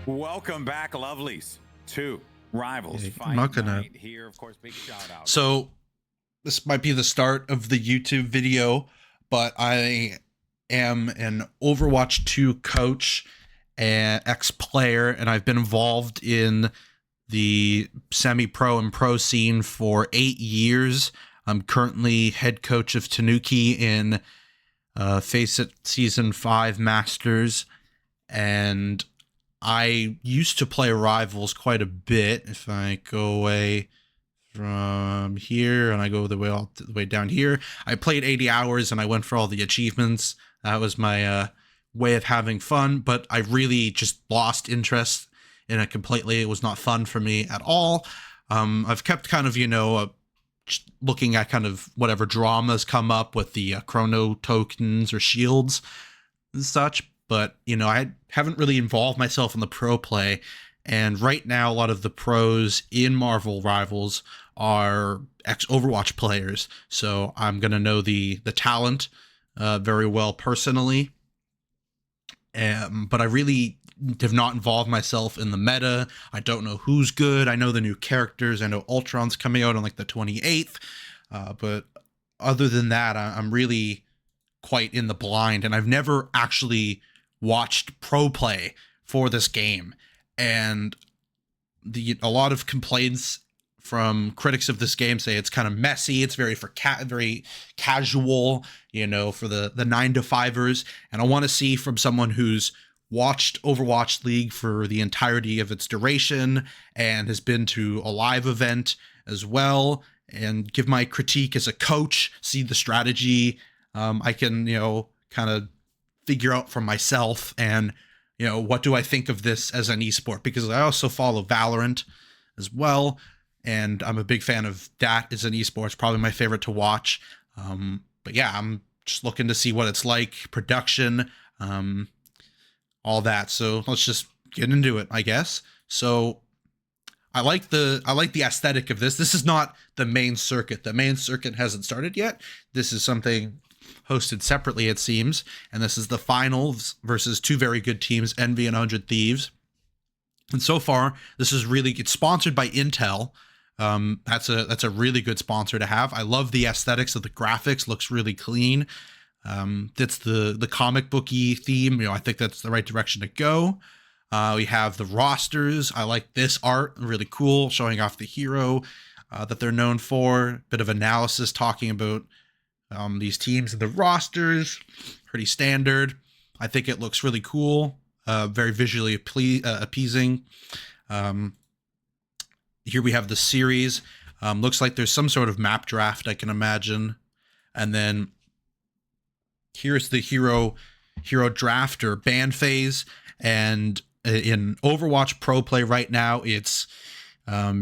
Welcome back, lovelies, to Rivals Yeah, Fight I'm not gonna. Night. Here, of course, big shout out. So this might be the start of the YouTube video, but I am an Overwatch 2 coach and ex-player, and I've been involved in the semi-pro and pro scene for 8 years. I'm currently head coach of Tanuki in Face It Season 5 Masters, and I used to play Rivals quite a bit. If I go away from here and I go all the way down here, I played 80 hours and I went for all the achievements. That was my way of having fun, but I really just lost interest in it completely. It was not fun for me at all. I've kept kind of, looking at kind of whatever dramas come up with the chrono tokens or shields and such, but I haven't really involved myself in the pro play. And right now, a lot of the pros in Marvel Rivals are ex-Overwatch players, so I'm gonna know the talent very well personally. But I really have not involved myself in the meta. I don't know who's good. I know the new characters. I know Ultron's coming out on like the 28th, but other than that, I'm really quite in the blind, and I've never actually watched pro play for this game. And a lot of complaints from critics of this game say it's kind of messy. It's very very casual, for the 9-to-5ers. And I want to see from someone who's watched Overwatch League for the entirety of its duration and has been to a live event as well, and give my critique as a coach, see the strategy I can, kind of figure out for myself, and what do I think of this as an esport, because I also follow Valorant as well, and I'm a big fan of that as an esport. It's probably my favorite to watch. But yeah, I'm just looking to see what it's like, production, all that. So let's just get into it, I guess. So I like the aesthetic of this. This is not the main circuit. The main circuit hasn't started yet. This is something hosted separately, it seems, and this is the finals versus two very good teams, Envy and 100 Thieves. And so far, this is it's sponsored by Intel. That's a really good sponsor to have. I love the aesthetics of the graphics. Looks really clean. That's the comic booky theme. I think that's the right direction to go. We have the rosters. I like this art, really cool, showing off the hero that they're known for. Bit of analysis talking about these teams and the rosters. Pretty standard. I think it looks really cool. Very visually appeasing. Here we have the series. Looks like there's some sort of map draft, I can imagine. And then here's the hero draft or ban phase. And in Overwatch Pro Play right now, it's a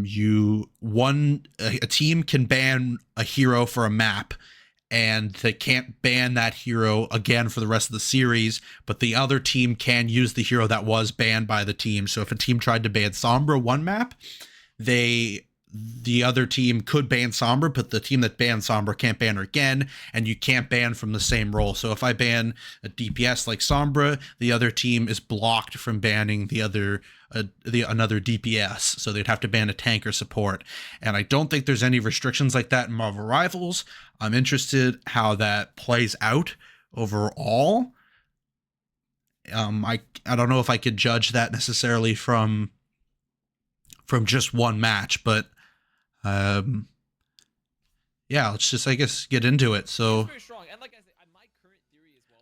team can ban a hero for a map, and they can't ban that hero again for the rest of the series, but the other team can use the hero that was banned by the team. So if a team tried to ban Sombra one map, the other team could ban Sombra, but the team that banned Sombra can't ban her again, and you can't ban from the same role. So if I ban a DPS like Sombra, the other team is blocked from banning another DPS, so they'd have to ban a tank or support. And I don't think there's any restrictions like that in Marvel Rivals. I'm interested how that plays out overall. I don't know if I could judge that necessarily from just one match, but yeah, let's just, I guess, get into it. So very strong. And like I said, my current theory as well,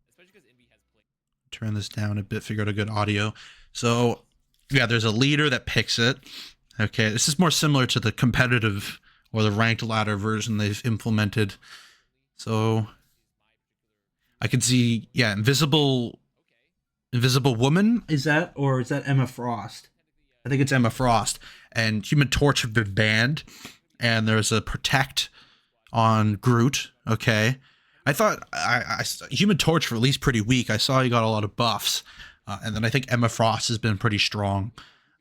especially because Envy has played. Turn this down a bit, figure out a good audio. So yeah, there's a leader that picks it. Okay, this is more similar to the competitive or the ranked ladder version they've implemented. So I can see, yeah, Invisible Woman, is that Emma Frost? I think it's Emma Frost. And Human Torch have been banned, and there's a Protect on Groot. Okay, I thought Human Torch released pretty weak. I saw he got a lot of buffs, and then I think Emma Frost has been pretty strong.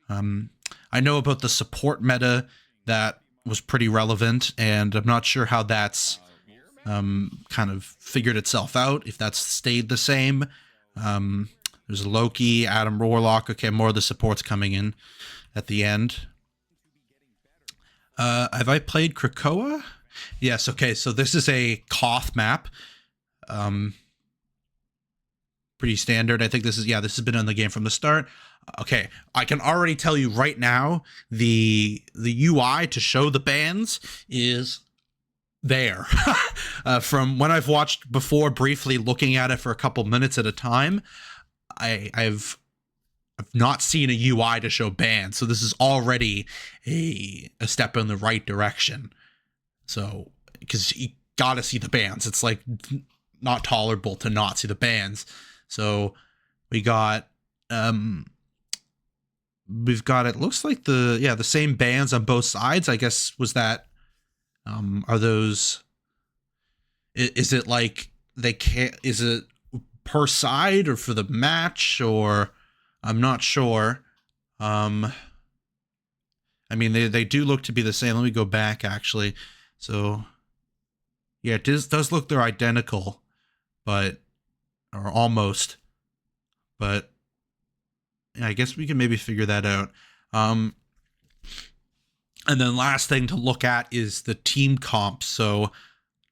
I know about the support meta that was pretty relevant, and I'm not sure how that's kind of figured itself out, if that's stayed the same. There's Loki, Adam Warlock. Okay, more of the supports coming in at the end. Have I played Krakoa? Yes, okay, so this is a Koth map. Pretty standard. I think this has been in the game from the start. Okay, I can already tell you right now, the UI to show the bans is there. From when I've watched before, briefly looking at it for a couple minutes at a time, I've not seen a UI to show bans, so this is already a step in the right direction. So, because you gotta see the bans, it's like not tolerable to not see the bans. So we got we've got, it looks like the same bans on both sides. I guess was that are those, is it like they can't, is it per side or for the match, or I'm not sure. I mean, they do look to be the same. Let me go back actually. So yeah, it does look they're identical, but or almost, but yeah, I guess we can maybe figure that out. And then last thing to look at is the team comp. So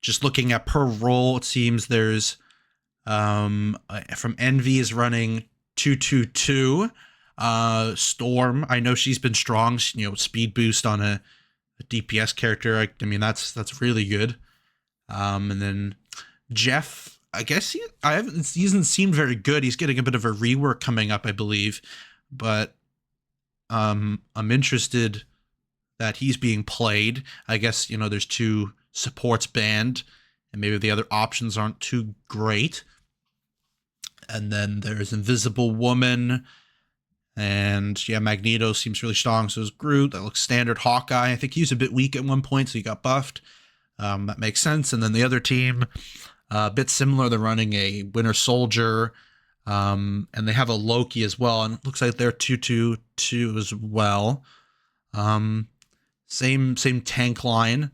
just looking at per role, it seems there's from Envy is running 222. Storm, I know she's been strong, speed boost on a DPS character. I mean, that's really good. And then Jeff, I guess he hasn't seemed very good. He's getting a bit of a rework coming up, I believe, but I'm interested that he's being played. I guess, there's 2 supports banned, and maybe the other options aren't too great. And then there's Invisible Woman, and yeah, Magneto seems really strong. So is Groot. That looks standard. Hawkeye, I think he was a bit weak at one point, so he got buffed. That makes sense. And then the other team, a bit similar. They're running a Winter Soldier, and they have a Loki as well. And it looks like they're 2-2-2 as well. Same tank line,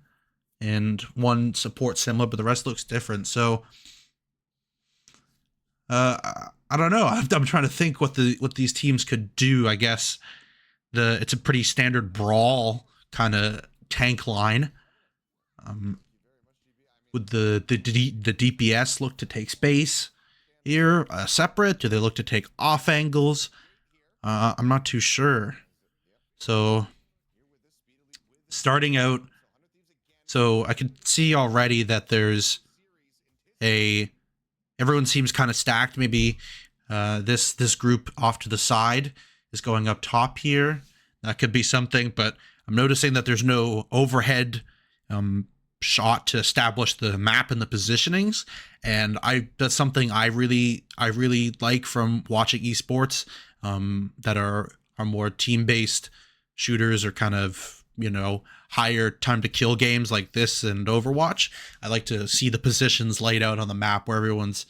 and one support similar, but the rest looks different. So I don't know. I'm trying to think what these teams could do. I guess it's a pretty standard brawl kind of tank line. Would the DPS look to take space here separate? Do they look to take off angles? I'm not too sure. So starting out, so I can see already that there's everyone seems kind of stacked. Maybe this group off to the side is going up top here. That could be something, but I'm noticing that there's no overhead shot to establish the map and the positionings, and that's something I really like from watching esports that are more team-based shooters, or kind of higher time to kill games like this and Overwatch. I like to see the positions laid out on the map where everyone's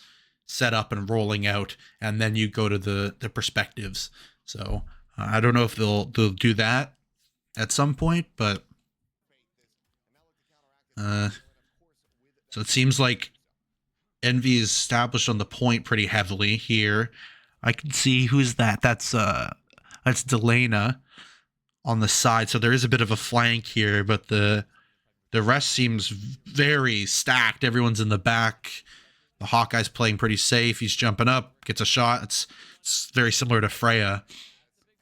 set up and rolling out, and then you go to the perspectives. So I don't know if they'll do that at some point, but so it seems like Envy is established on the point pretty heavily here. I can see who's that. That's Delana on the side. So there is a bit of a flank here, but the rest seems very stacked. Everyone's in the back. The Hawkeye's playing pretty safe. He's jumping up, gets a shot. It's very similar to Freya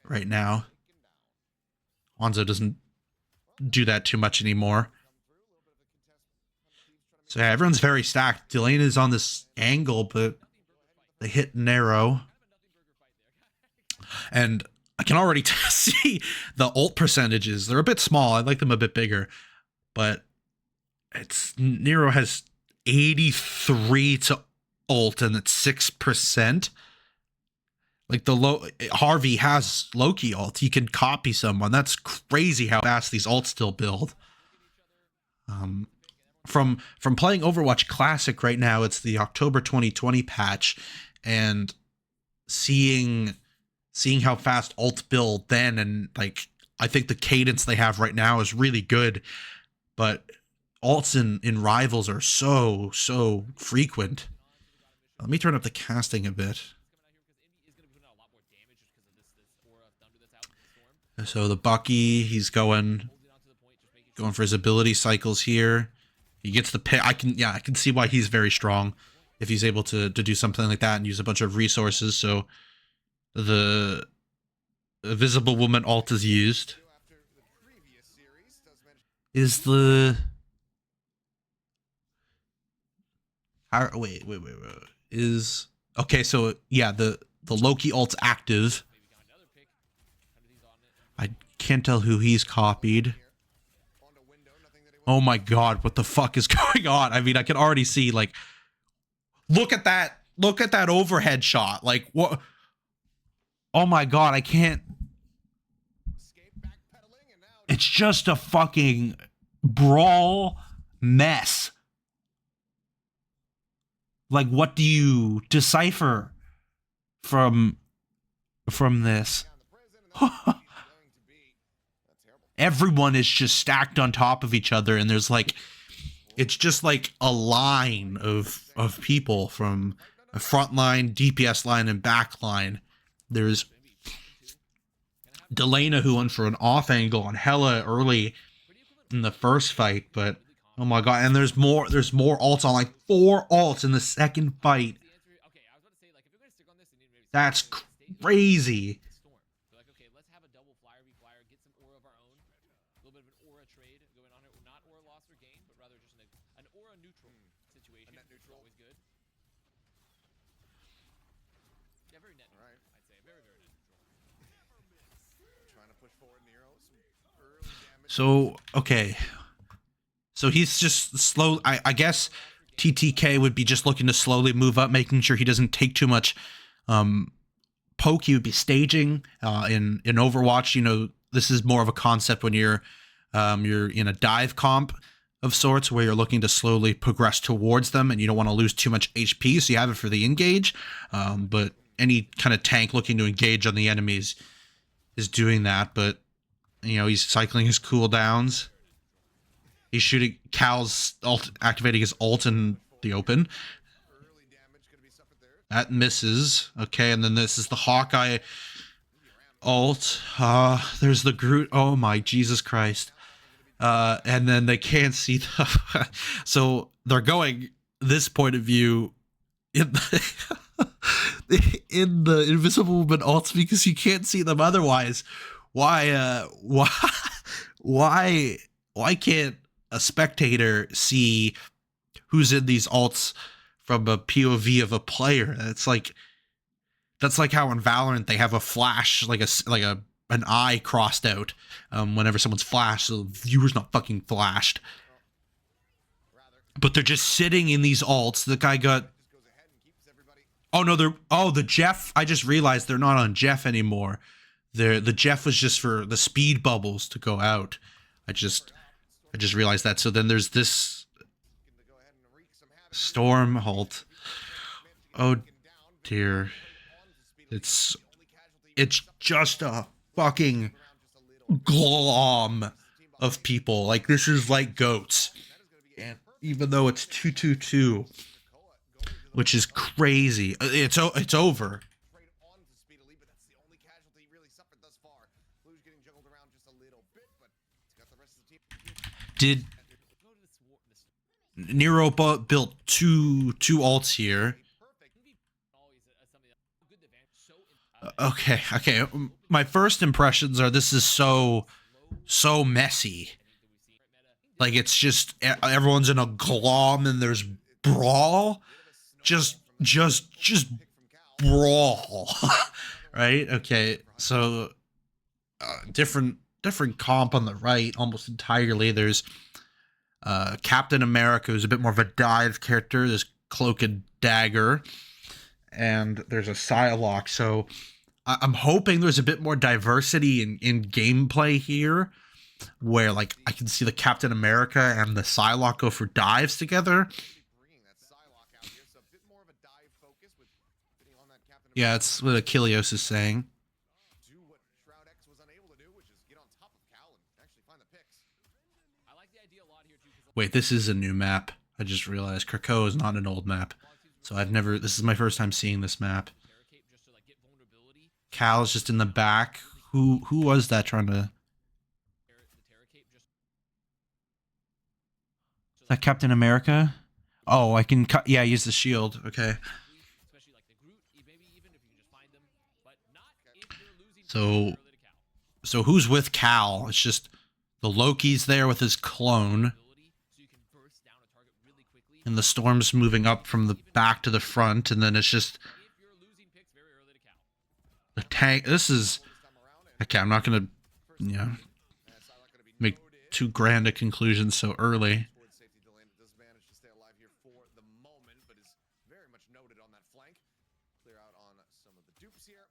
right now. Hanzo doesn't do that too much anymore. So yeah, everyone's very stacked. Delana's on this angle, but they hit narrow. And I can already see the ult percentages. They're a bit small. I'd like them a bit bigger. But Nero has 83 to ult, and it's 6%. Like Harvey has Loki ult. He can copy someone. That's crazy how fast these ults still build. From playing Overwatch Classic right now, it's the October 2020 patch, and seeing how fast ult build then, and like I think the cadence they have right now is really good, but ults in Rivals are so frequent. Let me turn up the casting a bit. So the Bucky, he's going for his ability cycles here. He gets the pick. I can see why he's very strong if he's able to do something like that and use a bunch of resources. So the Visible Woman ult is used. Is the wait. Is okay, so yeah, the Loki ult's active. I can't tell who he's copied. Oh my god, what the fuck is going on? I mean, I can already see, like, look at that overhead shot. Like, what? Oh my god, I can't. It's just a fucking brawl mess. Like, what do you decipher from this? Everyone is just stacked on top of each other, and there's like, it's just like a line of people from a front line, DPS line, and back line. There's Delana, who went for an off angle on Hela early in the first fight, but oh my god, and there's more ults on, like 4 ults in the second fight. That's crazy. So, okay. So he's just slow. I guess TTK would be just looking to slowly move up, making sure he doesn't take too much poke. He would be staging in Overwatch. You know, this is more of a concept when you're in a dive comp of sorts, where you're looking to slowly progress towards them, and you don't want to lose too much HP, so you have it for the engage. But any kind of tank looking to engage on the enemies is doing that. But you know, he's cycling his cooldowns. He's shooting Cal's ult, activating his ult in the open. That misses. Okay, and then this is the Hawkeye ult. There's the Groot. Oh my Jesus Christ. And then they can't see the so they're going this point of view in the, in the Invisible Woman ults because you can't see them otherwise. Why can't a spectator see who's in these ults from a POV of a player? That's like how in Valorant they have a flash, like an eye crossed out whenever someone's flashed, so the viewer's not fucking flashed. But they're just sitting in these ults. The guy got. Oh no, the Jeff. I just realized they're not on Jeff anymore. The Jeff was just for the speed bubbles to go out. I just realized that. So then there's this Storm ult. Oh dear. It's just a fucking glom of people. Like, this is like goats. And even though it's 2-2-2, which is crazy. It's over. Did Nero built two ults here? Okay. My first impressions are this is so messy. Like, it's just everyone's in a glom and there's brawl. Just brawl. Right? Okay. So different comp on the right almost entirely. There's Captain America, who's a bit more of a dive character. There's Cloak and Dagger, and there's a Psylocke. So I'm hoping there's a bit more diversity in gameplay here, where like I can see the Captain America and the Psylocke go for dives together. Yeah, it's what Achilleos is saying. Wait, this is a new map. I just realized Krakow is not an old map. So this is my first time seeing this map. Cal is just in the back Who was that trying to? The Terra Cape just Is that Captain America? Oh, I can cut. Yeah, use the shield. Okay. especially like the Groot, maybe even if you can just find them, but not if you're losing So- early to Cal. So who's with Cal? It's just the Loki's there with his clone, Ability, so you can burst down a target really quickly. and the Storm's moving up from the back to the front, and then it's just If you're losing picks very early to Cal. the tank. This is okay. I'm not gonna, you know, make too grand a conclusion so early. Towards safety, Delaney does manage to stay alive here for the moment, but is very much noted on that flank. Clear out on some of the dupes here,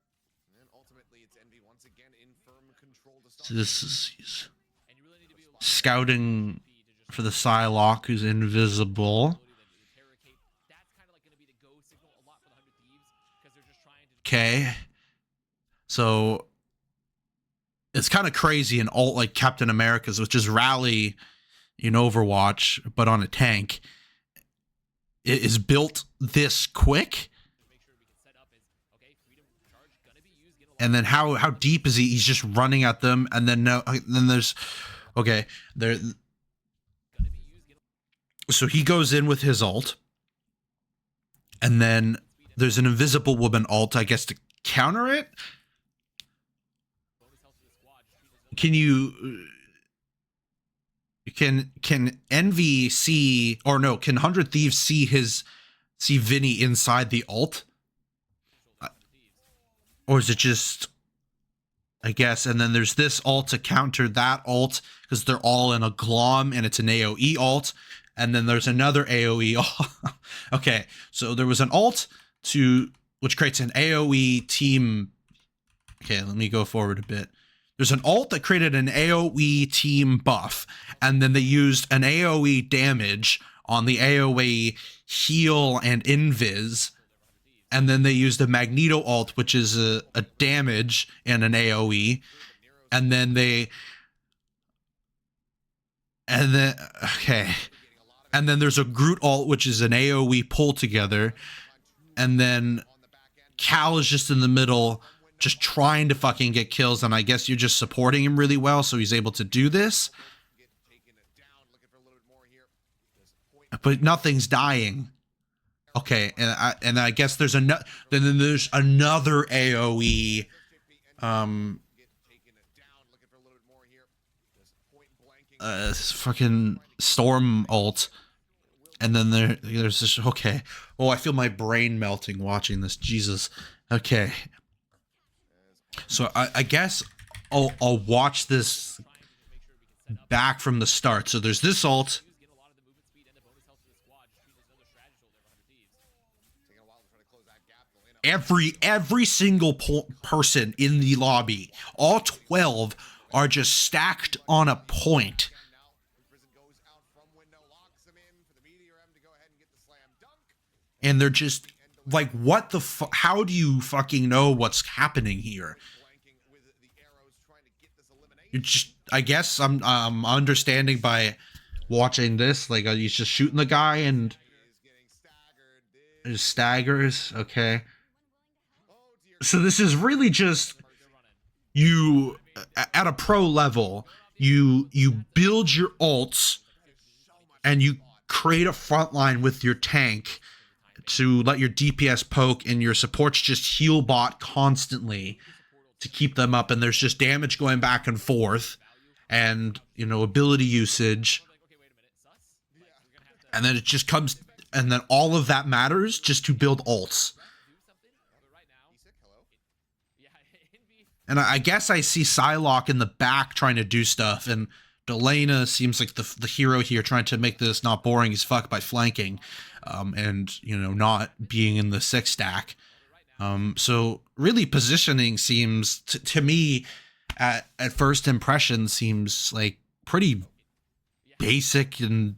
and then ultimately it's Envy once again in firm control to start. So this is he's And you really need to be scouting for the Psylocke, who's invisible. the Terra Cape. That's kind of like going to be the go signal a lot for the 100 Thieves because they're just trying to. Okay. So it's kind of crazy in alt like Captain America's, which is rally in Overwatch, but on a tank. It is built this quick. Make sure we can set up as okay. Freedom charge gonna be used. Get a And then how deep is he? He's just running at them, and then then there's okay there. gonna be used. Get a So he goes in with his ult, and then there's an invisible woman ult, I guess, to counter it. bonus health to the squad. Can you can Envy see, or no, can 100 Thieves see Vinny inside the ult? Or is it just, I guess, and then there's this ult to counter that ult because they're all in a glom and it's an AoE ult, and then there's another AoE ult. Okay, so there was an ult which creates an AoE team. Okay, let me go forward a bit. There's an ult that created an AoE team buff, and then they used an AoE damage on the AoE heal and invis, and then they used a Magneto ult, which is a damage and an AoE, and then and then there's a Groot ult, which is an AoE pull together, and then Cal is just in the middle, just trying to fucking get kills, and I guess you're just supporting him really well, so he's able to do this. But nothing's dying. Okay, and I guess there's then there's another AoE, fucking Storm ult, and then there's this. Okay, oh, I feel my brain melting watching this. Jesus. Okay. So I guess I'll watch this back from the start. So there's this ult. get a lot of the movement speed and the bonus health to the squad. Just means there's another strategy over 100 Thieves. Every single person in the lobby, all 12 are just stacked on a point. And they're just like, what the fuck? How do you fucking know what's happening here? You're just, I guess I'm understanding by watching this, like he's just shooting the guy and it just staggers. Okay. So this is really just you at a pro level, you build your ults and you create a front line with your tank to let your DPS poke and your supports just heal bot constantly to keep them up, and there's just damage going back and forth and, you know, ability usage, and then it just comes, and then all of that matters just to build ults. And I guess I see Psylocke in the back trying to do stuff, and Delana seems like the hero here, trying to make this not boring as fuck by flanking, and, you know, not being in the 6 stack. So really positioning seems to me at first impression seems like pretty basic and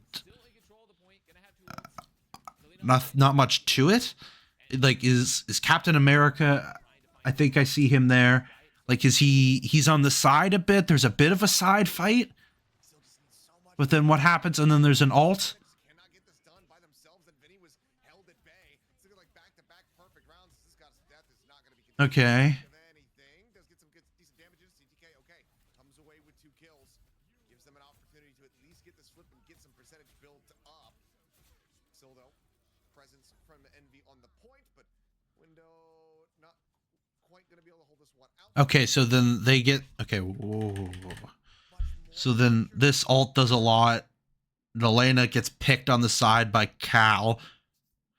not much to it. Like is Captain America, I think I see him there. Like he's on the side a bit. There's a bit of a side fight. But then what happens? And then there's an ult. Okay. Okay, so then they get... Okay, whoa. So then this ult does a lot. Elena gets picked on the side by Cal.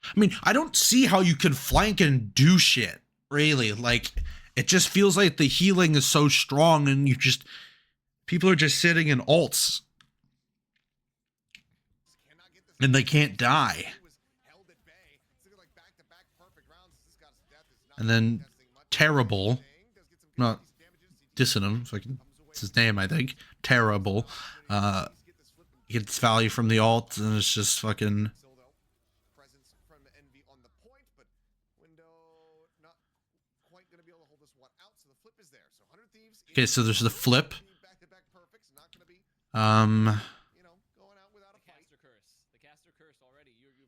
I mean, I don't see how you can flank and do shit, really. Like, it just feels like the healing is so strong and you just... People are just sitting in ults. And they can't die. And then Terrible, not dissing him, if I can, it's his name, I think. Terrible. Gets value from the ult, and it's just fucking... Okay, so there's the flip.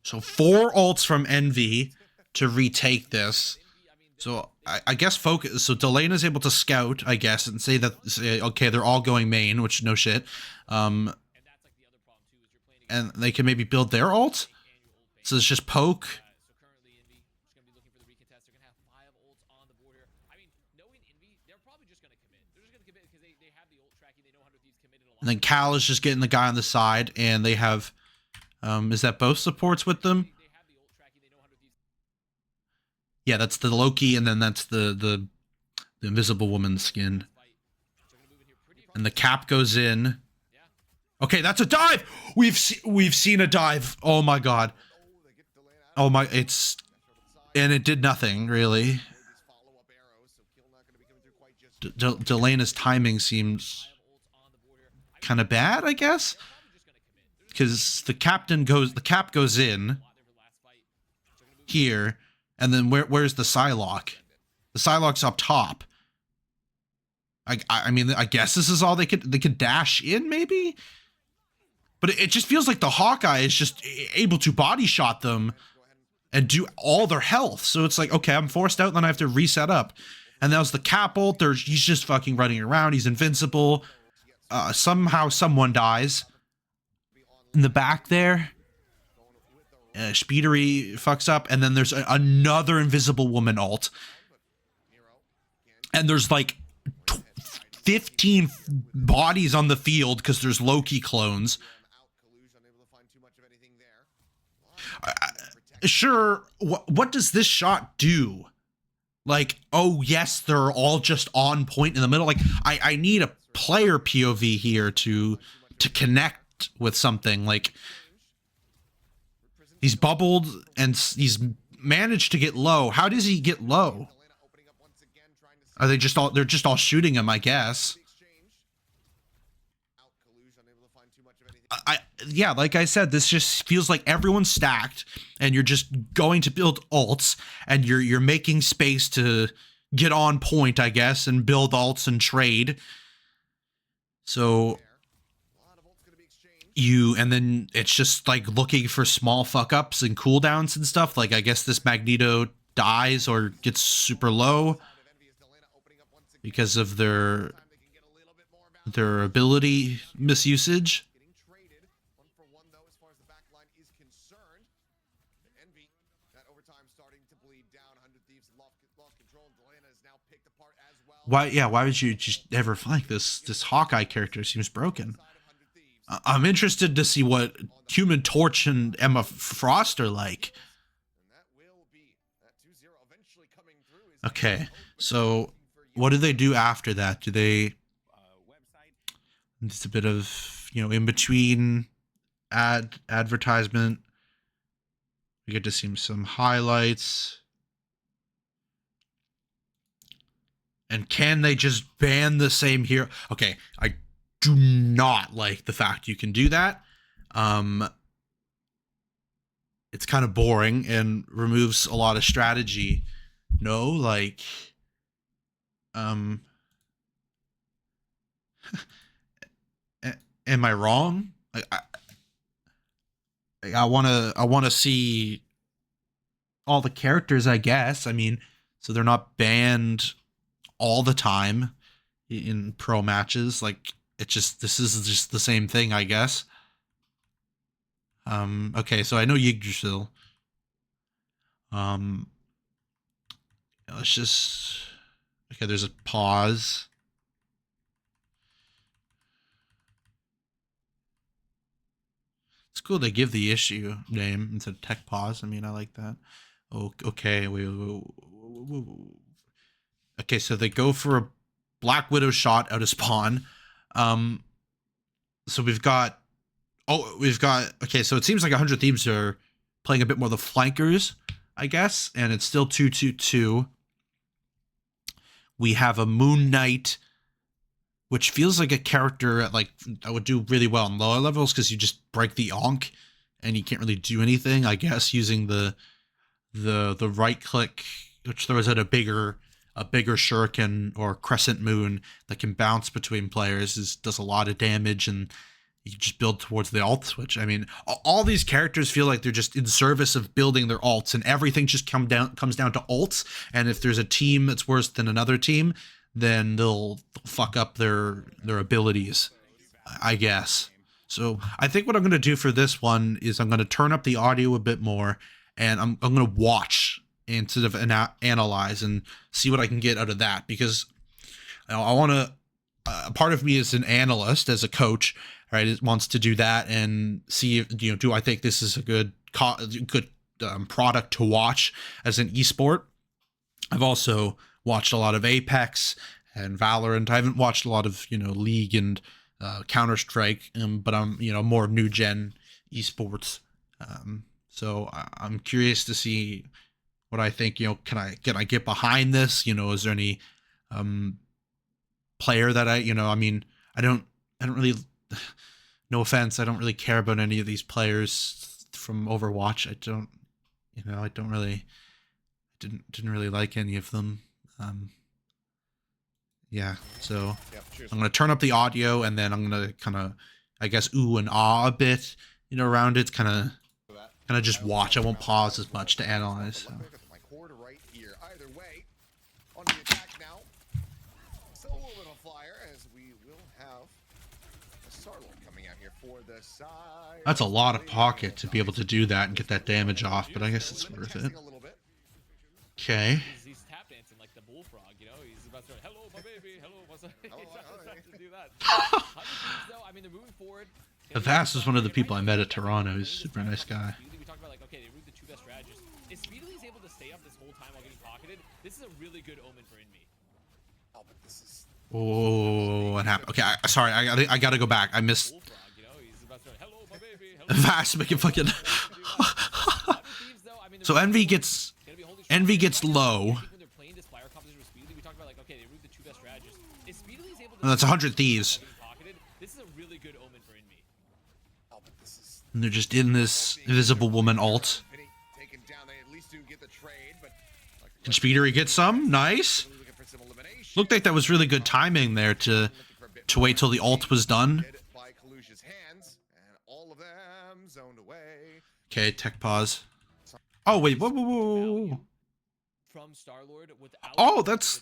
So 4 ults from Envy to retake this. So I guess focus. So Delena's able to scout, I guess, and say that okay, they're all going main, which no shit. And they can maybe build their ult. So it's just poke. And then Cal is just getting the guy on the side, and they have, is that both supports with them? Yeah, that's the Loki, and then that's the Invisible Woman skin. And the cap goes in. Okay, that's a dive! We've seen a dive. Oh my god. Oh my, it's... And it did nothing, really. Delena's timing seems kind of bad, I guess, because the cap goes in here, and then where's the Psylocke? The Psylocke's up top. I mean, I guess this is all they could dash in, maybe, but it just feels like the Hawkeye is just able to body shot them and do all their health. So it's like, okay, I'm forced out, and then I have to reset up. And that was the cap ult. He's just fucking running around. He's invincible. Somehow someone dies in the back there. Speedery fucks up, and then there's another Invisible Woman ult. And there's like 15 bodies on the field because there's Loki clones. Sure, what does this shot do? Like, oh yes, they're all just on point in the middle. Like, I need a player POV here to connect with something. Like, he's bubbled and he's managed to get low. How does he get low? Are they just all, they're just all shooting him, I guess. Yeah, like I said, this just feels like everyone's stacked and you're just going to build ults and you're making space to get on point, I guess, and build ults and trade. So and then it's just like looking for small fuck ups and cooldowns and stuff. Like, I guess this Magneto dies or gets super low because of their ability misusage. Why would you just ever flank this? This Hawkeye character seems broken. I'm interested to see what Human Torch and Emma Frost are like. Okay, so what do they do after that? Do they... Just a bit of, you know, in between advertisement. We get to see some highlights. And can they just ban the same hero? Okay, I do not like the fact you can do that. It's kind of boring and removes a lot of strategy. No, like, am I wrong? I want to see all the characters, I guess. I mean, so they're not banned all the time in pro matches. Like, this is just the same thing, I guess. Okay, so I know Okay, there's a pause. It's cool they give the issue name instead of tech pause. I mean, I like that. Oh, okay. Okay, so they go for a Black Widow shot out of spawn. So we've got... Okay, so it seems like 100 Thieves are playing a bit more the flankers, I guess. And it's still 2-2-2. We have a Moon Knight, which feels like a character at like that would do really well on lower levels because you just break the onk and you can't really do anything, I guess, using the right click, which throws out a bigger shuriken or crescent moon that can bounce between players, does a lot of damage, and you just build towards the alt switch. I mean, all these characters feel like they're just in service of building their alts, and everything just comes down to alts. And if there's a team that's worse than another team, then they'll fuck up their abilities, I guess. So I think what I'm going to do for this one is I'm going to turn up the audio a bit more, and I'm going to watch instead of analyze and see what I can get out of that, because I want to. Part of me is an analyst, as a coach, right? It wants to do that and see if, do I think this is a good product to watch as an esport. I've also watched a lot of Apex and Valorant. I haven't watched a lot of League and Counter-Strike, but I'm more new gen esports. So I'm curious to see what I think. Can I get behind this? Is there any player that I mean, I don't really, no offense, I don't really care about any of these players from Overwatch. I don't didn't really like any of them. Yeah, so I'm gonna turn up the audio, and then I'm gonna kind of, I guess, ooh and ah a bit around it, kind of just watch. I won't pause as much to analyze. So. That's a lot of pocket to be able to do that and get that damage off, but I guess it's worth it. Okay. He's tap dancing like the bullfrog, He's about to hello, my baby, hello, what's up? He's about to do that. I mean, they're moving forward. Vast is one of the people I met at Toronto. He's a super nice guy. We talked about, like, okay, they root the two best strategists. If Speedily is able to stay up this whole time while getting pocketed, this is a really good omen for Envy. Oh, but this is... Oh, what happened? Okay, sorry, I gotta go back. I missed. He's about to hello, my baby, hello. Vast making fucking. So Envy gets low. And that's 100 Thieves. This is a really good omen for Envy. And they're just in this Invisible Woman alt. Can Speedery get some? Nice. Looked like that was really good timing there to wait till the alt was done. Okay, tech pause. Oh wait, whoa. From Star-Lord without, oh, that's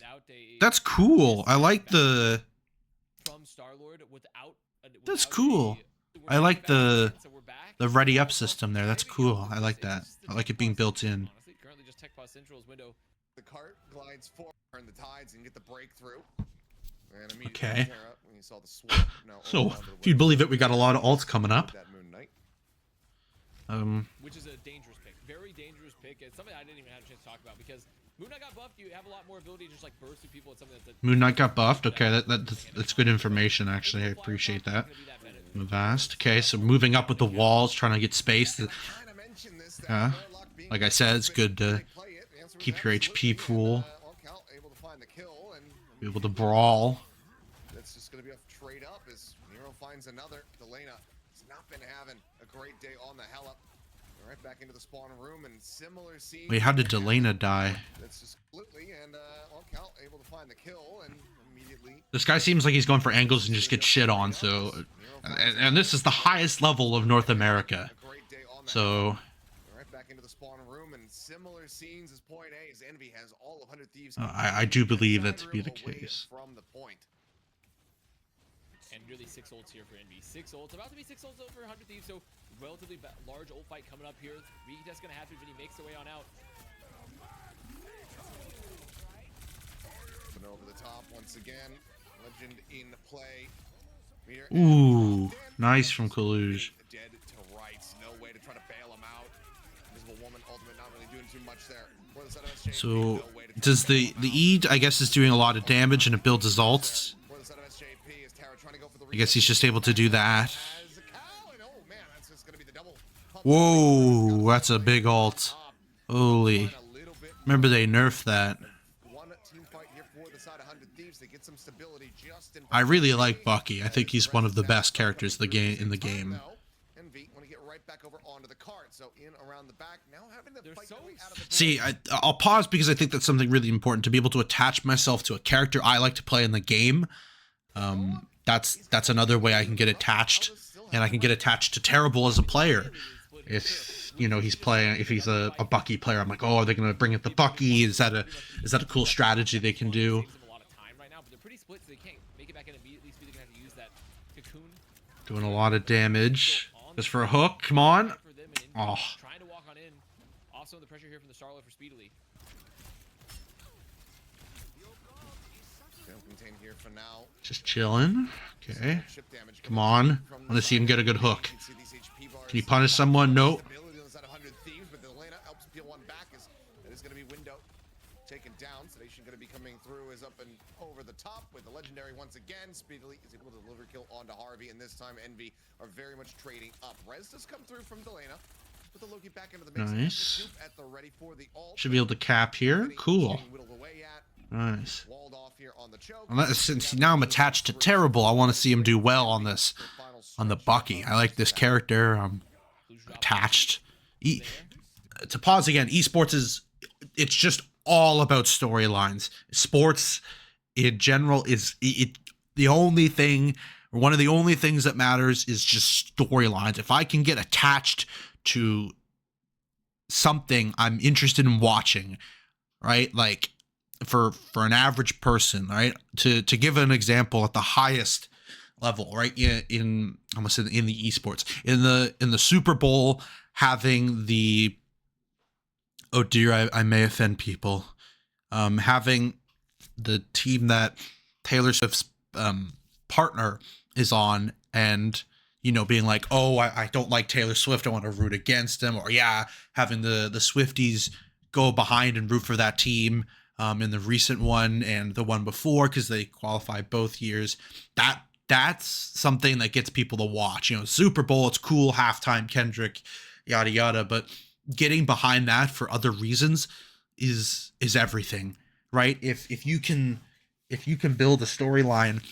cool. I like the. From Star-Lord without. That's cool. I like the ready up system there. That's cool. I like that. I like it being built in. Honestly, currently just tech pause Central's window. The cart glides forward in the tides and get the breakthrough. Okay. So, if you believe it, we got a lot of alts coming up. Which is a dangerous pick. Very dangerous pick. It's something I didn't even have a chance to talk about, because Moon Knight got buffed. You have a lot more ability to just like burst through people. It's something that's Moon Knight got buffed. Okay, that's good information, actually. I appreciate that. Vast. Okay, so moving up with the walls, trying to get space. Like I said, it's good to keep your HP pool. Be able to brawl. That's just going to be a trade up as Nero finds another. Delena has not been having a great day on the hell up. Right back into the spawn room, and similar scene. Wait, how did Delena die? That's just completely, and Cal able to find the kill and immediately. This guy seems like he's going for angles and just gets shit on. So, and this is the highest level of North America. So. Right back into the spawn room, and similar scenes as point A, as Envy has all of 100 Thieves. I do believe that to be the case. From the point. And really 6 ults here for Envy. 6 ults, about to be 6 ults over 100 Thieves, so relatively large ult fight coming up here. That's gonna happen when he makes their way on out. top once again. Legend in play. Here, Ooh, nice from Kaluj. Dead to rights. No way to try to bail him out. Invisible Woman ultimate not really doing too much there. For the side of SJP, So no way to try does to bail the him out. E, I guess, is doing a lot of damage and it builds his ults. For the side of SJP, is Tara trying to go for the I guess he's just able to do that. as a cow, and oh man, that's just gonna be the double pump. Whoa, that's a big ult. Holy. Remember they nerfed that. One team fight here for the side of 100 Thieves. They get some stability just in I really like Bucky. I think he's one of the best characters in the game. Envy want to get right back over onto the card. So in around the back, now having to fight their way out of the See, I'll pause because I think that's something really important, to be able to attach myself to a character I like to play in the game. That's another way I can get attached, and I can get attached to Terrible as a player. If you know he's playing, if he's a Bucky player, I'm like, oh, are they gonna bring it the Bucky? Is that a cool strategy they can do? Doing a lot of damage. Just for a hook. Come on. Oh. Trying to walk on in. Also the pressure here from the Starlight for Speedily. contain here for now. Just chilling. Okay. Come on. I want to see him get a good hook. Can you punish someone? Nope. Taken down. Sedation going to be coming through, is up and over the top with the legendary once again. Speedily is able to deliver kill onto Harvey, and this time Envy are very much trading up. Rez does come through from Delana. Put the Loki back into the mix. Nice. At the ready for the ult. Should be able to cap here. Cool. Nice. Walled off here on the choke. Since now I'm attached to Terrible, I want to see him do well on this, on the Bucky. I like this character. I'm attached. To pause again, esports is, it's just all about storylines. Sports in general is the only thing, or one of the only things that matters is just storylines. If I can get attached to something I'm interested in watching, right? Like for an average person, right? To give an example at the highest level, right? In almost in the esports, in the Super Bowl, having the, oh dear, I may offend people. Having the team that Taylor Swift's partner is on, and you know, being like, oh, I don't like Taylor Swift, I want to root against him, or yeah, having the Swifties go behind and root for that team in the recent one and the one before, because they qualify both years. That's something that gets people to watch. You know, Super Bowl, it's cool, halftime, Kendrick, yada yada, but getting behind that for other reasons is everything, right? If you can build a storyline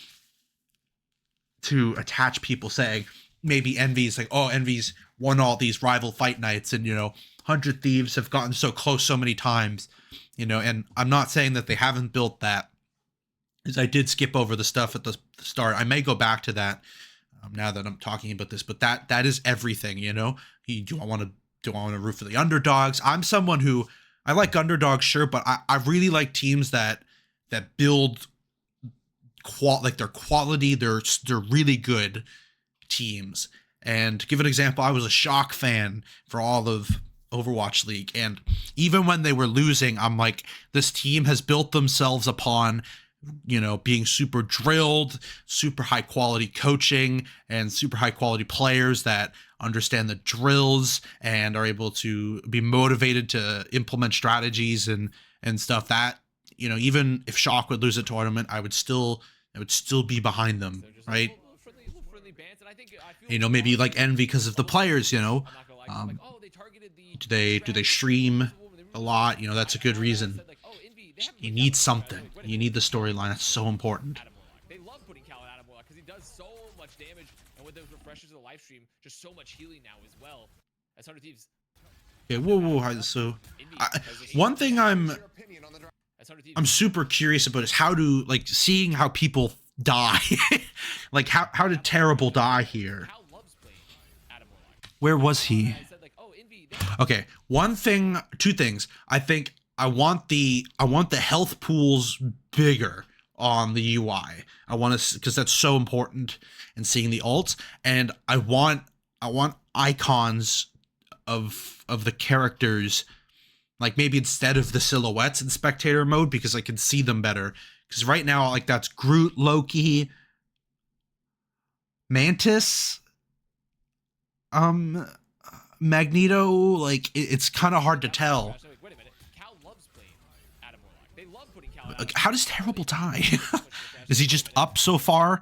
to attach people, saying maybe Envy's like, oh, Envy's won all these rival fight nights, and you know, 100 Thieves have gotten so close so many times, you know, and I'm not saying that they haven't built that, because I did skip over the stuff at the start. I may go back to that now that I'm talking about this, but that is everything, you know. Do I want to root for the underdogs? I'm someone who, I like underdogs, sure, but I really like teams that build their quality. They're really good teams. And to give an example, I was a Shock fan for all of Overwatch League, and even when they were losing, I'm like, this team has built themselves upon, you know, being super drilled, super high quality coaching, and super high quality players that understand the drills and are able to be motivated to implement strategies and stuff that, you know, even if Shock would lose a tournament, I would still be behind them, right? You know, maybe like Envy because of the players, you know. Do they stream a lot? You know, that's a good reason. You need something. You need the storyline. That's so important. They love putting Cal in Adam Warlock because he does so much damage, and with those refreshers of the live stream, just so much healing now as well. As 100 Thieves. Okay, whoa. So, one thing I'm super curious about is how to, like, seeing how people die. Like, how did Terrible die here? Where was he? Okay, two things. I think I want the health pools bigger on the UI. I want to, because that's so important in seeing the ults, and I want icons of the characters, like maybe instead of the silhouettes in spectator mode, because I can see them better. Because right now, like, that's Groot, Loki, Mantis, Magneto. Like, it's kind of hard to tell. Wait a minute. Cal loves playing Adam Warlock. They love putting Cal out. Like, how does Terrible die? Is he just up so far?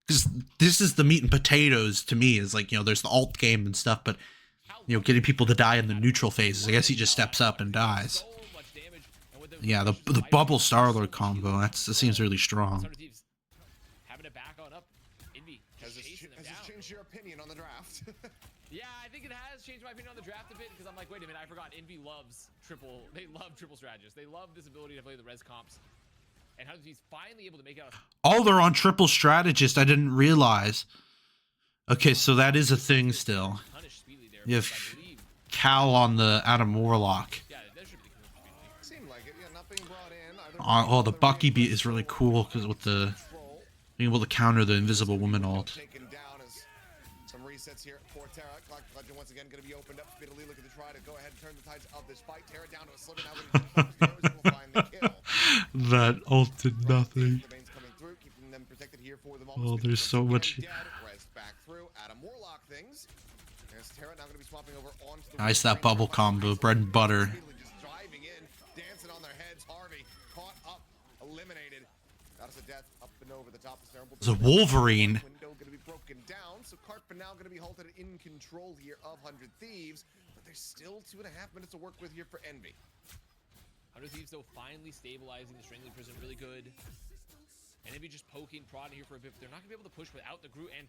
Because this is the meat and potatoes to me. Is like, you know, there's the alt game and stuff, but you know, getting people to die in the neutral phases. I guess he just steps up and dies. Yeah, the bubble Star-Lord combo. That seems really strong. Having it back on up. Envy Has this changed your opinion on the draft? Yeah, I think it has changed my opinion on the draft a bit because I'm like, wait a minute, I forgot. Envy loves triple. They love triple strategists. They love this ability to play the res comps. And how he's finally able to make out. Oh, they're on triple strategist. I didn't realize. Okay, so that is a thing still. You have Cal on the Adam Warlock. Yeah, that should be cool. Seemed like it. Yeah, nothing brought in. Oh, the Bucky beat is really cool because with the being able to counter the Invisible Woman ult. Taken down as some resets here for Terra. Clock Legend once again going to be opened up. Speedily looking to try to go ahead and turn the tides of this fight. Terra down to a sliver now. Will find the kill. That ult did nothing. The main's coming through, keeping them protected here for the moment. Oh, there's so much. Rest back through. Adam Warlock things. There's Terra now going to be swapping over onto the Nice, that bubble combo, bread and butter. just driving in, dancing on their heads. Harvey caught up, eliminated. That is a death up and over the top. It's a Wolverine. Window going to be broken down, so Cartman now going to be halted in control here of 100 Thieves, but there's still 2.5 minutes to work with here for Envy. 100 Thieves, though, finally stabilizing the Strangling Prison really good. And Envy just poking, prodding here for a bit, but they're not going to be able to push without the Groot. And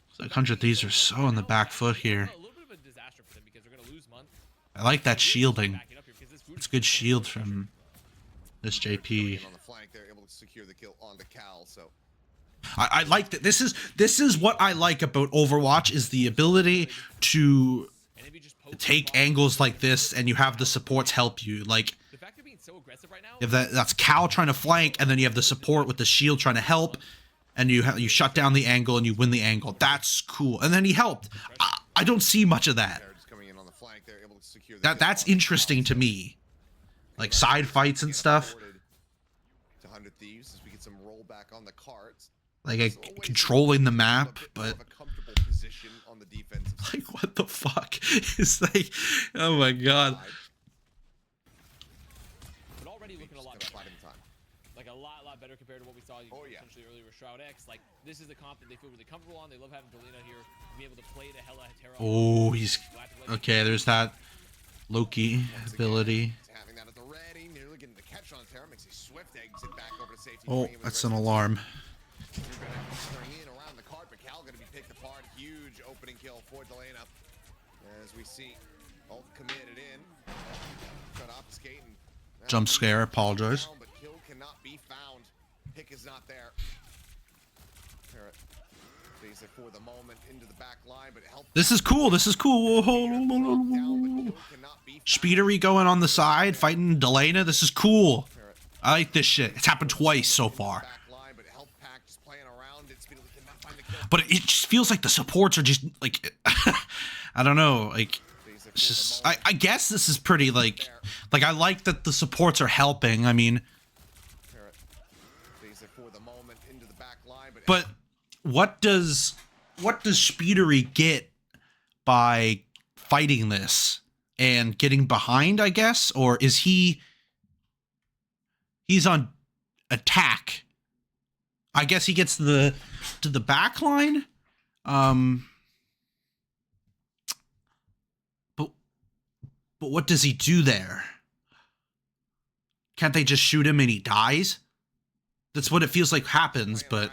It's like 100 Thieves are so on the back foot here. a little bit of a disaster for them because they're going to lose Month. I like that shielding. Backing up here because this Groot It's is good shield from this JP. On the flank, they're able to secure the kill on the Cal, so I like that. This is what I like about Overwatch is the ability to and Envy just poking, take prodding. angles like this, and you have the supports help you. Like The fact they're being so aggressive right now. if that's Cal trying to flank, and then you have the support with the shield trying to help, and you shut down the angle and you win the angle. That's cool. And then he helped. I don't see much of that. just coming in on the flank, they're able to secure the That's interesting to me. Like side fights and stuff. To 100 Thieves as we get some rollback on the cards. Like controlling the map, but a comfortable position on the defensive side. like what the fuck? It's like, oh my god. But already looking a lot Just better. gonna fight him time. Like a lot better compared to what we saw essentially earlier with Shroud X. Like this is the comp that they feel really comfortable on. They love having Delina here, be able to play the hell out of Terra. Oh, he's okay. There's that Loki ability. Having that at the ready, nearly getting the catch on Terra makes a swift exit back over to safety. Oh, that's an alarm. In around the card, but Cal going to be picked apart. Huge opening kill for Delana. As we see, both committed in. Trying to obfuscate and Jump scare. Apologize. but kill cannot be found. Pick is not there. Parrot stays there for the moment into the back line, but help. This is cool. This is cool. Speedery going on the side, fighting Delana. This is cool. I like this shit. It's happened twice so far. But it just feels like the supports are just like I don't know, like it's just I guess this is pretty like I like that the supports are helping. I mean, but what does Speedery get by fighting this and getting behind, I guess? Or is he's on attack? I guess he gets to the back line. But what does he do there? Can't they just shoot him and he dies? That's what it feels like happens, but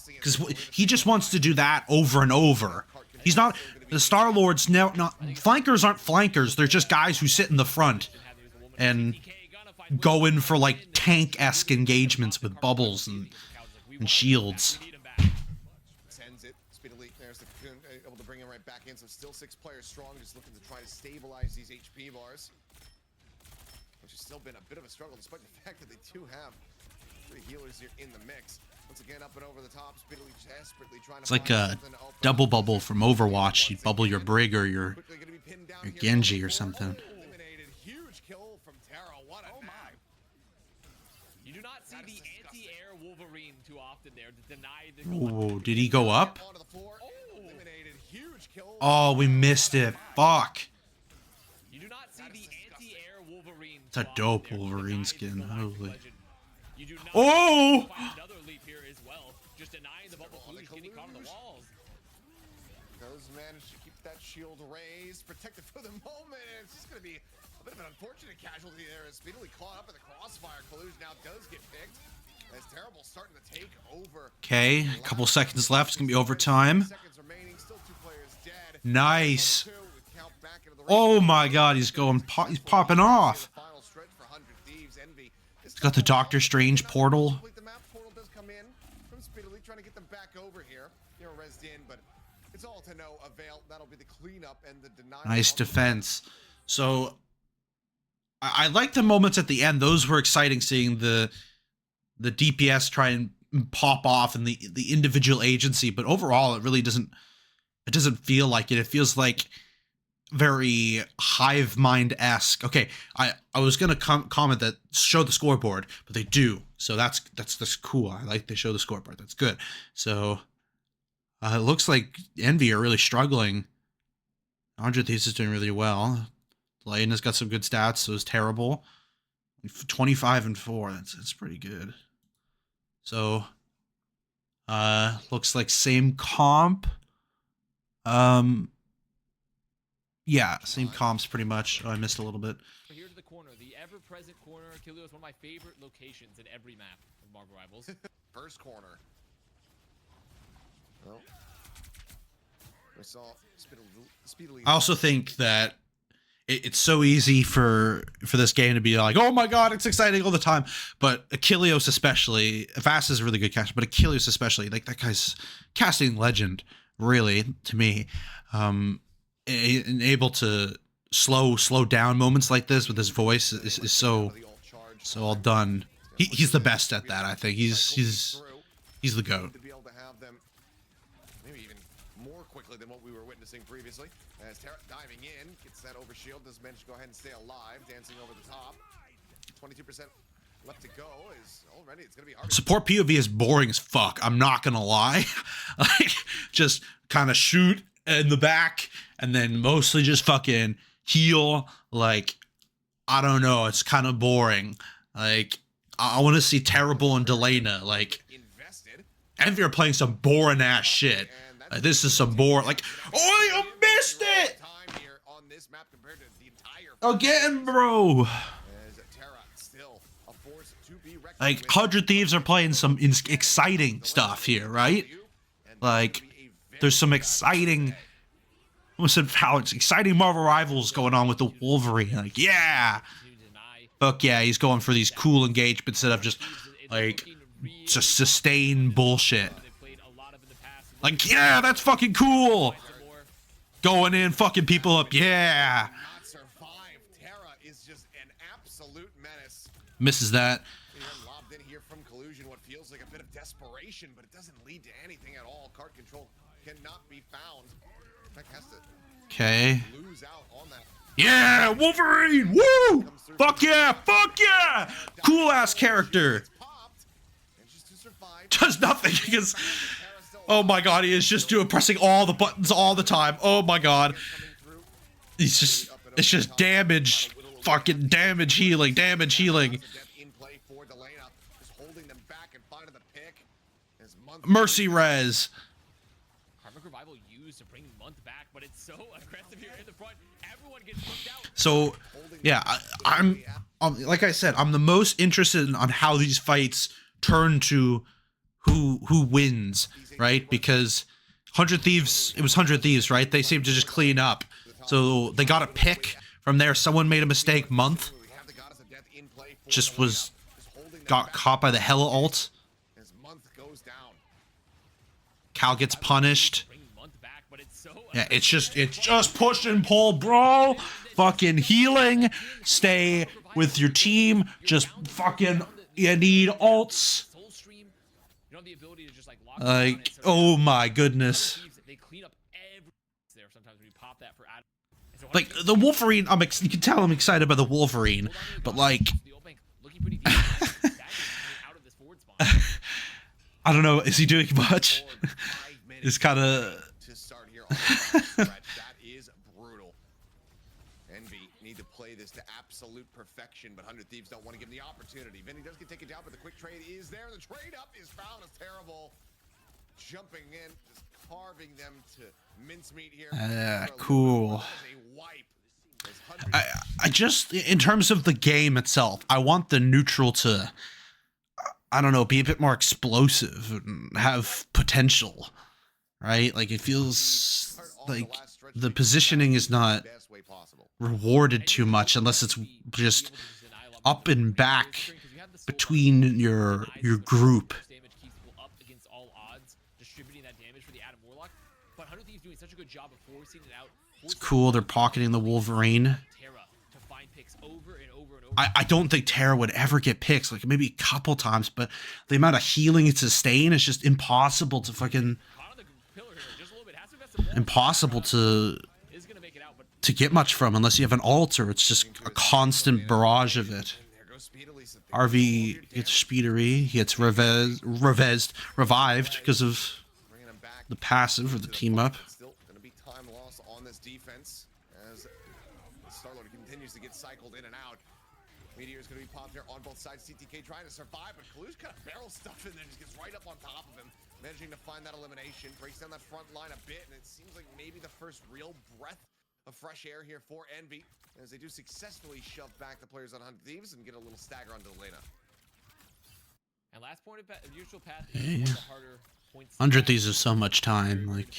because he just wants to do that over and over. He's not the Star-Lord's not flankers aren't flankers. They're just guys who sit in the front and go in for like tank-esque engagements with bubbles and shields. Sends it. Speedily there's able to bring him right back in. So still 6 players strong, just looking to try to stabilize these HP bars, which has still been a bit of a struggle despite the fact that they do have 3 healers here in the mix. Once again, up and over the top, Speedily desperately trying to. It's like a double bubble from Overwatch. You bubble your Brig or your Genji or something. Eliminated. Huge huge kill from Terra. What a map. You do not see That is the disgusting. anti-air Wolverine too often there to deny the. Whoa, did he go up? Onto the floor. Eliminated. Huge kill. Oh, we missed it. Fuck. You do not see That is the disgusting. anti-air Wolverine. It's a too often dope there to Wolverine deny the skin, Galactic holy. Legend. You do not Oh! find another leap here as well, just denying the bubble collusion, getting caught on the walls. Does manage to keep that shield raised, protected for the moment. It's just going to be a bit of an unfortunate casualty there. As speedily caught up in the crossfire. Collusion now does get picked. As Terrible starting to take over. Okay, a couple seconds left. It's gonna be overtime. Seconds remaining. Still 2 players dead. Nice. Two with Count back into the Oh race. my god, he's going, he's popping off. The final stretch for 100 Thieves. Envy. He's got the Doctor Strange portal. The map portal does come in from Speedily, trying to get them back over here. They're rezzed in, but it's all to no avail. That'll be the cleanup and the denial. Nice defense. So I like the moments at the end. Those were exciting, seeing the DPS try and pop off and the individual agency, but overall it really doesn't feel like it. It feels like very hive mind-esque. Okay, I was gonna comment that show the scoreboard, but they do, so that's cool. I like they show the scoreboard. That's good. So it looks like Envy are really struggling. 100 Thieves is doing really well. Layton has got some good stats, so it's terrible. 25-4. That's pretty good. So looks like same comp. Yeah, same comps pretty much. Oh, I missed a little bit. Here to the corner, the ever-present corner. Kilio is one of my favorite locations in every map of Marvel Rivals. First corner. Well, we saw speedily. I also think that it's so easy for this game to be like, oh my god, it's exciting all the time. But Achilleos especially, Vast is a really good caster, but Achilleos especially, like that guy's casting legend, really, to me. And able to slow down moments like this with his voice is so all done. He's the best at that, I think. He's the GOAT. To be able to have them maybe even more quickly than what we were witnessing previously. As Terra diving in, gets that over shield, does manage to go ahead and stay alive, dancing over the top. 22% left to go is already, it's gonna be hard. Support POV is boring as fuck. I'm not gonna lie. Like, just kind of shoot in the back and then mostly just fucking heal. Like, I don't know. It's kind of boring. Like, I want to see Terrible and Delana. Like, Invested. Envy are playing some boring ass shit. Like, this is some boring. Like, oh, you missed it Time here on this map compared to the entire again, bro. as Terra still a force to be reckoned Like, with. 100 Thieves are playing some exciting stuff here, right? Like, there's some exciting, I almost said how it's exciting Marvel Rivals going on with the Wolverine. Like, yeah. Fuck yeah, he's going for these cool engagements instead of just, like, just sustain bullshit. Like, yeah, that's fucking cool. Going in, fucking people up, yeah. Not survive. Terra is just an absolute menace. Misses that. Lobbed in here from Collusion, what feels like a bit of desperation, but it doesn't lead to anything at all. Card control cannot be found. Tech has to Okay. lose out on that. Yeah, Wolverine, woo! Fuck yeah, fuck yeah! Cool ass character. Popped, and just to survive. Does nothing because, oh my god, he is just pressing all the buttons all the time. Oh my god. He's just, it's just damage, fucking damage healing, damage healing. In play for Delana, just holding them back and finding the pick. As Month Mercy res. Karmic Revival used to bring Month back, but it's so aggressive here in the front. Everyone gets looked out. So, yeah, I'm like I said, I'm the most interested on how these fights turn to who wins, right? Because 100 Thieves, it was 100 Thieves, right? They seem to just clean up. So they got a pick from there. Someone made a mistake. Month just got caught by the Hella ult. as Month goes down. Cal gets punished. Bring Month back, but it's so Yeah, it's just push and pull, bro. Fucking healing. Stay with your team. Just fucking, you need ults. Soul Stream. You don't have the ability to just like lock Like, oh my goodness. They clean up every there sometimes when you pop that for Adam. like the Wolverine. You can tell I'm excited by the Wolverine, but like, I don't know. Is he doing much? It's kind of. To start here on the stretch. That is brutal. Envy need to play this to absolute perfection, but 100 Thieves don't want to give him the opportunity. Vinny does get taken down, but the quick trade is there. The trade up is found as terrible. Jumping in, just carving them to mincemeat here. Cool. I just, in terms of the game itself, I want the neutral to, I don't know, be a bit more explosive and have potential, right? Like, it feels like the positioning is not rewarded too much unless it's just up and back between your group. It's cool. They're pocketing the Wolverine. I don't think Terra would ever get picks, like maybe a couple times, but the amount of healing and sustain is just impossible to fucking to get much from unless you have an altar. It's just a constant barrage of it. RV gets speedery. He gets revived because of the passive or the team up. Still gonna be time loss on this defense as Starlord continues to get cycled in and out. Meteor's gonna be popped here on both sides. CTK trying to survive, but Kalu's kind of barrel stuff in there, just gets right up on top of him, managing to find that elimination, breaks down that front line a bit, and it seems like maybe the first real breath of fresh air here for Envy, as they do successfully shove back the players on 100 Thieves and get a little stagger onto Delena. And last point of usual path Hey. is one of the harder points. 100 Thieves is so much time, like.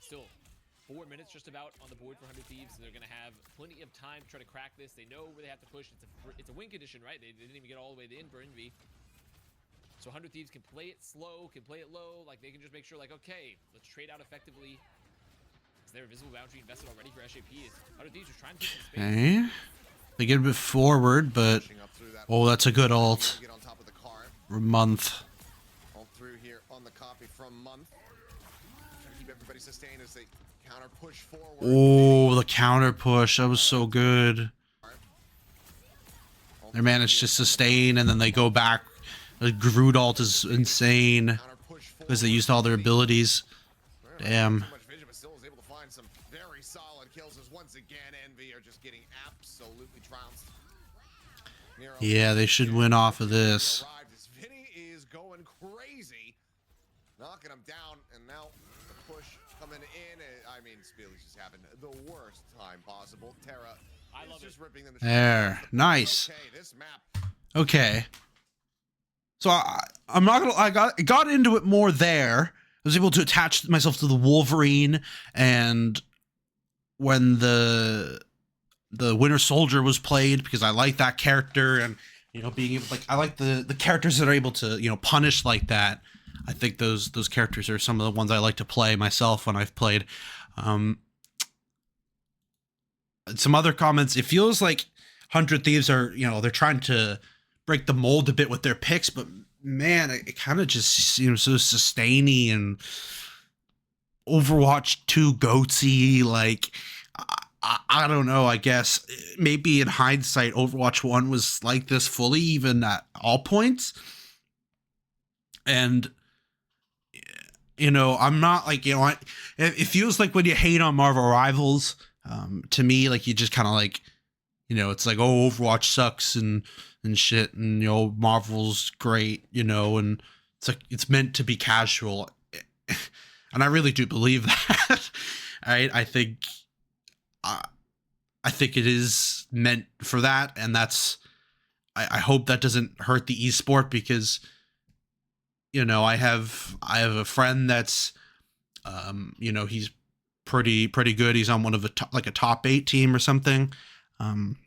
Still, 4 minutes just about on the board for 100 Thieves, and they're gonna have plenty of time to try to crack this. They know where they have to push. It's a win condition, right? They didn't even get all the way in for Envy. So 100 Thieves can play it slow, can play it low. Like, they can just make sure, like, okay, let's trade out effectively. Is there a visible boundary invested already for SAP? 100 Thieves are trying to take some space. Okay. They get a bit forward, but oh, that's a good ult. Month. All through here on the copy from Month. Trying to keep everybody sustained as they counter push forward. Oh, the counter push. That was so good. They managed to sustain, and then they go back. The Groot ult is insane because they used all their abilities. Damn. Still is able to find some very solid kills as once again Envy are just getting absolutely trounced. Yeah, they should win off of this. Vinny is going crazy, knocking him down, and now the push coming in. I mean, Speely's just having the worst time possible. Terra is just ripping them. There, nice. Okay, this map. Okay. So I'm not gonna. I got into it more there. I was able to attach myself to the Wolverine, and when the Winter Soldier was played, because I like that character, and you know, being able, like, I like the characters that are able to, you know, punish like that. I think those characters are some of the ones I like to play myself when I've played. Some other comments. It feels like 100 Thieves are, you know, they're trying to break the mold a bit with their picks, but man, it kind of just seems so sustainy and Overwatch 2 goatsy. Like, I don't know. I guess maybe in hindsight, Overwatch 1 was like this fully, even at all points. And, you know, I'm not like, you know, it feels like when you hate on Marvel Rivals, to me, like, you just kind of like, you know, it's like, oh, Overwatch sucks and shit, and, you know, Marvel's great, you know, and it's like, it's meant to be casual. And I really do believe that. I think it is meant for that, and that's, I hope that doesn't hurt the esport, because, you know, I have a friend that's, you know, he's pretty good. He's on one of a top 8 team or something. And,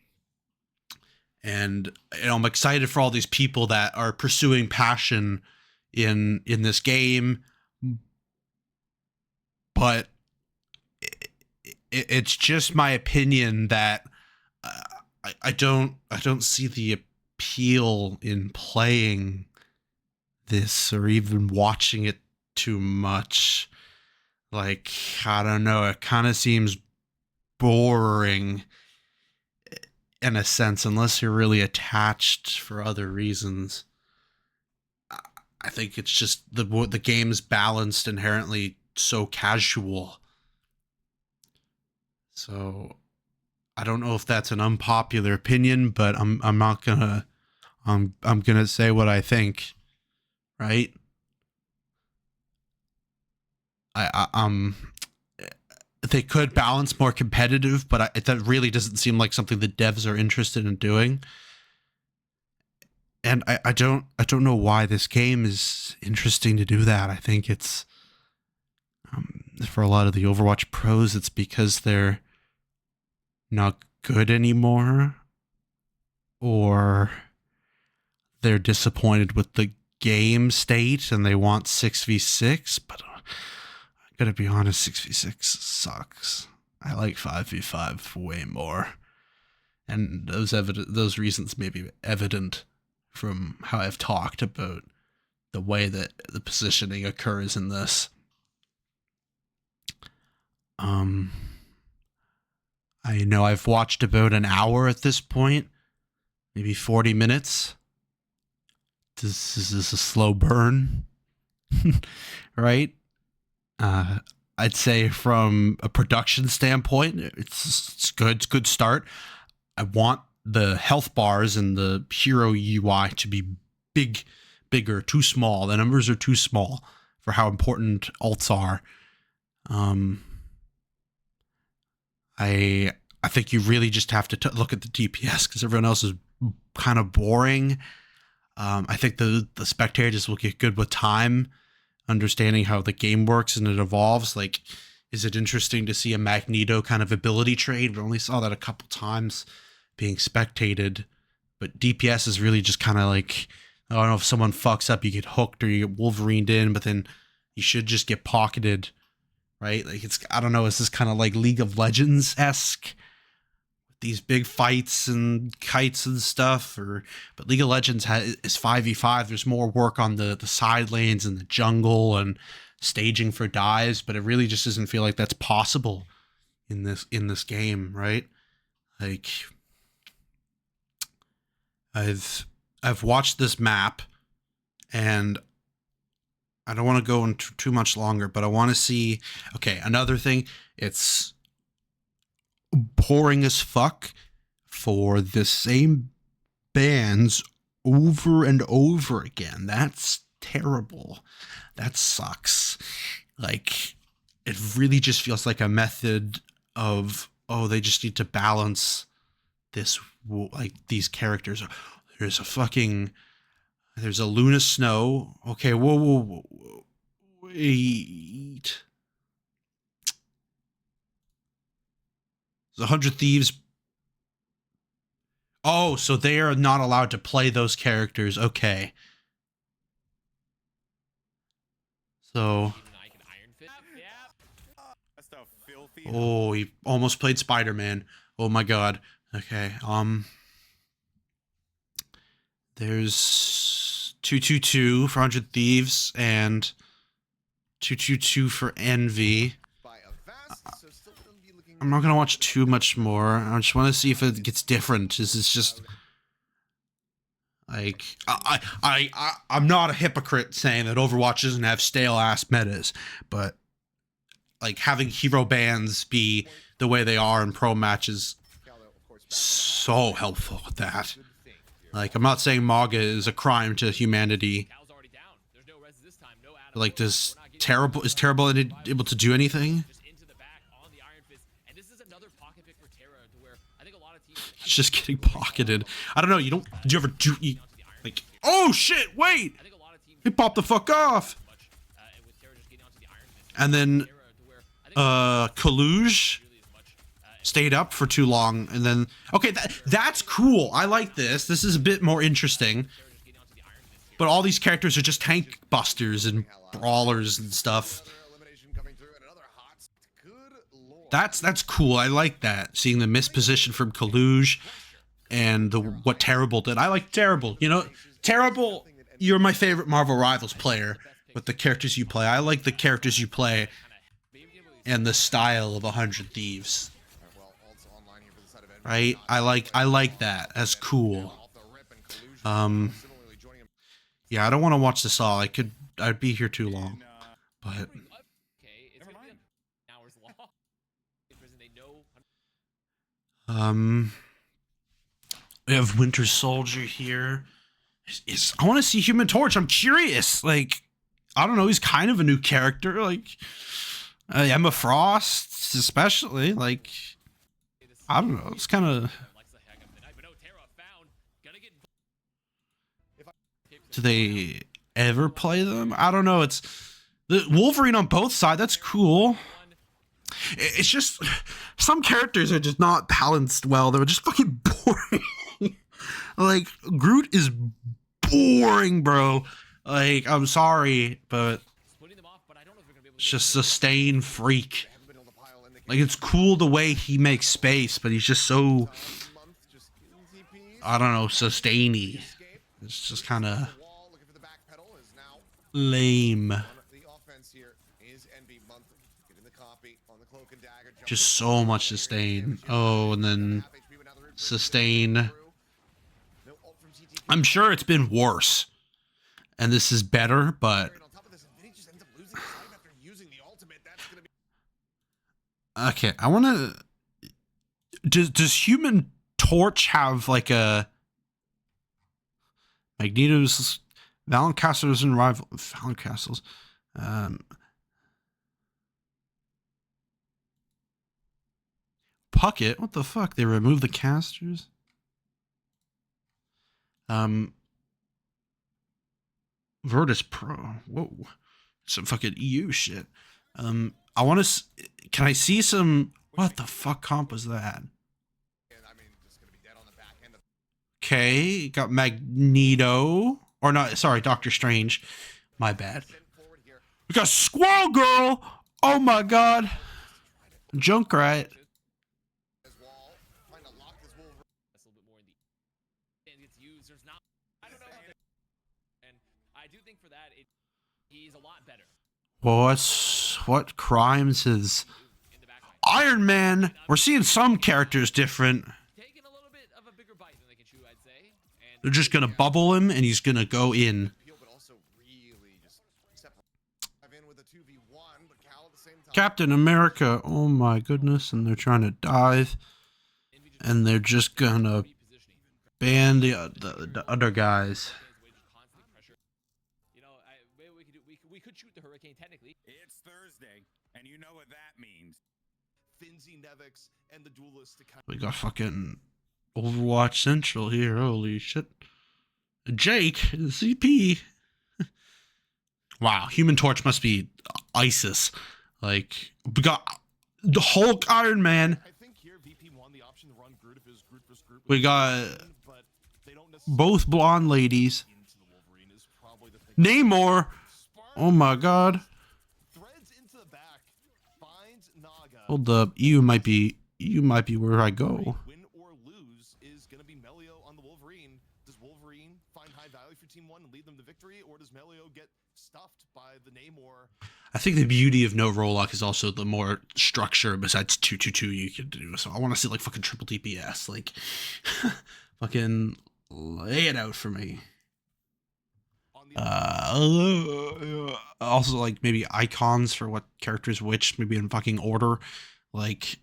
you know, I'm excited for all these people that are pursuing passion in this game, but it's just my opinion that I don't see the appeal in playing this or even watching it too much. like, I don't know, it kind of seems boring in a sense, unless you're really attached for other reasons. I think it's just the game's balanced inherently so casual. So I don't know if that's an unpopular opinion, but I'm not gonna I'm gonna say what I think, right? They could balance more competitive, but that really doesn't seem like something the devs are interested in doing. And I don't know why this game is interesting to do that. I think it's for a lot of the Overwatch pros, it's because they're not good anymore, or they're disappointed with the game state and they want 6v6. But I gotta be honest, 6v6 sucks. I like 5v5 way more, and those reasons may be evident from how I've talked about the way that the positioning occurs in this. I know I've watched about an hour at this point, maybe 40 minutes. This is a slow burn, right? I'd say from a production standpoint, it's good. It's a good start. I want the health bars and the hero UI to be bigger, too small. The numbers are too small for how important ults are. I think you really just have to look at the DPS because everyone else is kind of boring. I think the spectators will get good with time, understanding how the game works and it evolves. Like, is it interesting to see a Magneto kind of ability trade? We only saw that a couple times being spectated, but DPS is really just kind of like, I don't know, if someone fucks up, you get hooked or you get Wolverined in, but then you should just get pocketed, right? Like, it's, I don't know, is this kind of like League of Legends-esque? These big fights and kites and stuff, but League of Legends is 5v5. There's more work on the side lanes and the jungle and staging for dives, but it really just doesn't feel like that's possible in this game, right? Like, I've watched this map, and I don't want to go into too much longer, but I want to see. Okay, another thing, it's boring as fuck for the same bands over and over again. That's terrible. That sucks. Like, it really just feels like a method of, oh, they just need to balance this, like, these characters. There's a Luna Snow. Okay, whoa, wait. The 100 Thieves. Oh, so they are not allowed to play those characters. Okay. So. Oh, he almost played Spider-Man. Oh my god. Okay. There's 222 for 100 Thieves and 222 for Envy. I'm not gonna watch too much more. I just want to see if it gets different. This is just like I'm not a hypocrite saying that Overwatch doesn't have stale ass metas, but like having hero bans be the way they are in pro matches, so helpful with that. Like, I'm not saying MAGA is a crime to humanity. But like, is Terrible able to do anything? He's just getting pocketed. I don't know. Do you ever do like? Oh shit! Wait, he popped the fuck off. And then, Kaluge stayed up for too long, and then okay, that's cool. I like this. This is a bit more interesting. But all these characters are just tank busters and brawlers and stuff. That's cool. I like that. Seeing the misposition from Kaluge and what Terrible did. I like Terrible. You know, Terrible, you're my favorite Marvel Rivals player with the characters you play. I like the characters you play and the style of 100 Thieves. Alright, well, also online here for the side of Envy. Right? I like that. That's cool. Off the rip and Collusion similarly joining him. Yeah, I don't want to watch this all. I'd be here too long. But Okay, it's gonna be an hours long. They know. we have Winter Soldier here. I want to see Human Torch. I'm curious. Like, I don't know. He's kind of a new character. Like, Emma Frost, especially. Like, I don't know. It's kind of. Do they ever play them? I don't know. It's the Wolverine on both sides. That's cool. It's just some characters are just not balanced well. They're just fucking boring. Like, Groot is boring, bro. Like, I'm sorry, but it's just Sustain freak. Like, it's cool the way he makes space, but he's just so, I don't know, sustainy. It's just kind of lame. Just so much sustain. Oh, and then sustain. I'm sure it's been worse, and this is better, but okay. I want to. Does Human Torch have like a Magneto's Valencastles and rival Valencastles? Puckett? What the fuck? They removed the casters? Virtus Pro. Whoa. Some fucking EU shit. I want to... Can I see some... What the fuck comp was that? Okay, got Magneto. Or not, sorry, Doctor Strange. My bad. We got Squirrel Girl! Oh my god. Junkrat. What crimes is Iron Man? We're seeing some characters different. They're just gonna bubble him and he's gonna go in. Captain America, oh my goodness, and they're trying to dive. And they're just gonna ban the other guys. It's Thursday, and you know what that means. We got fucking Overwatch Central here. Holy shit. Jake, CP. Wow, Human Torch must be ISIS. Like, we got the Hulk, Iron Man. We got both blonde ladies. Namor. Oh my god. Hold up. You might be where I go. Win or lose is going to be Melio on the Wolverine. Does Wolverine find high value for Team 1 and lead them to victory, or does Melio get stuffed by the Namor? I think the beauty of no Rollock is also the more structure besides 2-2-2 you can do. So I want to see like fucking triple DPS. Like, fucking lay it out for me. Also like maybe icons for what characters which, maybe in fucking order. Like,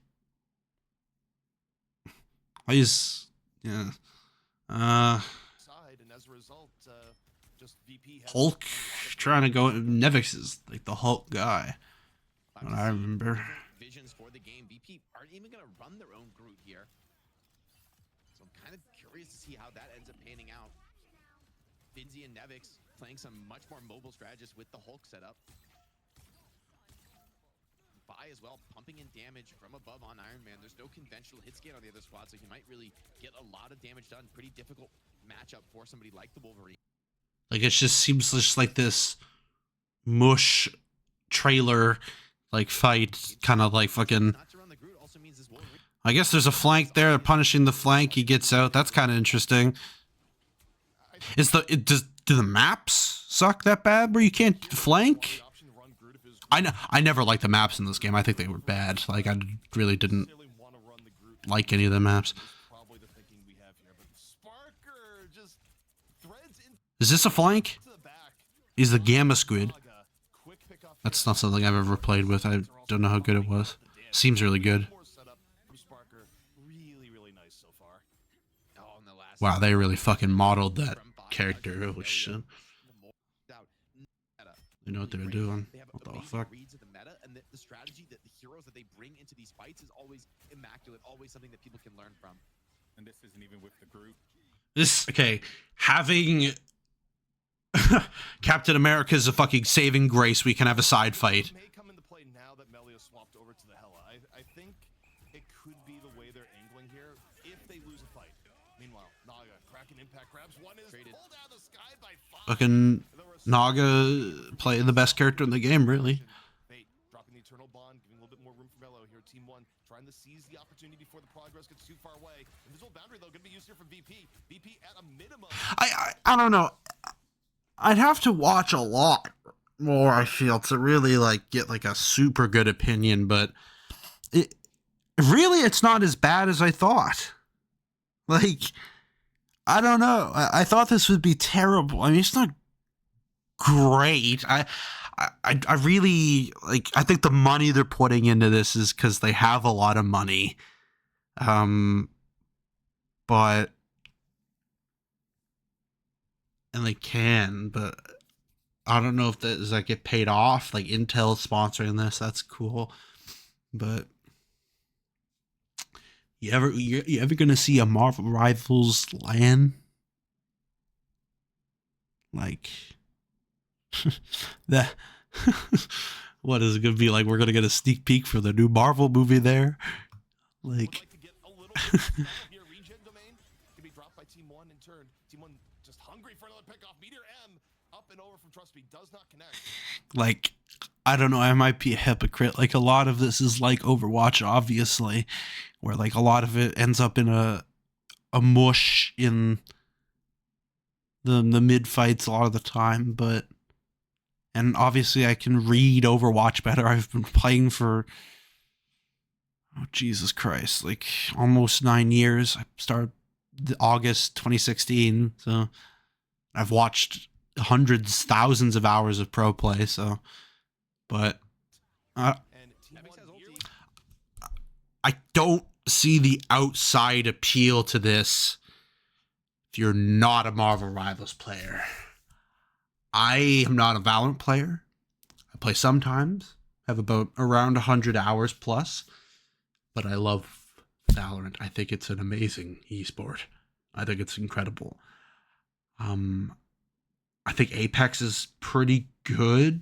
I just, yeah. Hulk trying to go. Nevix is like the Hulk guy. What I remember. Visions for the game. VP aren't even going to run their own Groot here. So I'm kind of curious to see how that ends up panning out. Finzi and Nevix playing some much more mobile strategists with the Hulk setup. Buy as well, pumping in damage from above on Iron Man. There's no conventional hit scan on the other squad, so he might really get a lot of damage done. Pretty difficult matchup for somebody like the Wolverine. Like, it just seems just like this mush trailer, like, fight, kind of like fucking... I guess there's a flank there, punishing the flank, he gets out. That's kind of interesting. Do the maps suck that bad where you can't flank? I never liked the maps in this game. I think they were bad. Like, I really didn't Necessarily wanna run the group like any of the maps. is probably the thinking we have here, but Sparker just threads into Is this a flank? the back. He's the Gamma Squid. Naga, quick pickoff That's here. not something I've ever played with. I don't know how good it was. Seems really good. More setup from Sparker. Really nice so far. Oh, and the last Wow, they really fucking modeled that character. Holy shit. They know what they're doing. They have What the amazing fuck? reads of the meta, and the strategy that the heroes that they bring into these fights is always immaculate, always something that people can learn from. And this isn't even with the group. This, okay, having Captain America is a fucking saving grace. We can have a side fight. May come into play now that Melio swapped over to the Hela. I think it could be the way they're angling here if they lose a fight. Meanwhile, Naga cracking impact grabs. One is Traded. pulled out of the sky by 5. Fucking Naga playing the best character in the game, really. Fate dropping the eternal bond, giving a little bit more room for Mello here. Team 1 trying to seize the opportunity before the progress gets too far away. Invisible boundary though going to be used here from VP. VP at a minimum. I don't know. I'd have to watch a lot more, I feel, to really like get like a super good opinion, but it's not as bad as I thought. Like, I don't know. I thought this would be terrible. I mean, it's not great. I really like. I think the money they're putting into this is because they have a lot of money. But and they can, but I don't know if that does that get paid off. Like Intel sponsoring this, that's cool. But you ever gonna see a Marvel Rivals LAN? Like that. What is it gonna be like? We're gonna get a sneak peek for the new Marvel movie there. Would Like, like to get a little bit of style here. Regen domain can be dropped by Team 1 in turn. Team 1 just hungry for another pickoff. Meteor M up and over from Trust Me does not connect. like, I don't know. I might be a hypocrite. Like, a lot of this is like Overwatch, obviously, where like a lot of it ends up in a mush in the mid fights a lot of the time. But and obviously I can read Overwatch better. I've been playing for, oh Jesus Christ, like almost 9 years. I started August 2016, so I've watched hundreds, thousands of hours of pro play. So, but And Team Nevix 1 has here, ulti. I don't see the outside appeal to this if you're not a Marvel Rivals player. I am not a Valorant player. I play sometimes, have about around 100 hours plus, but I love Valorant. I think it's an amazing esport. I think it's incredible. I think Apex is pretty good.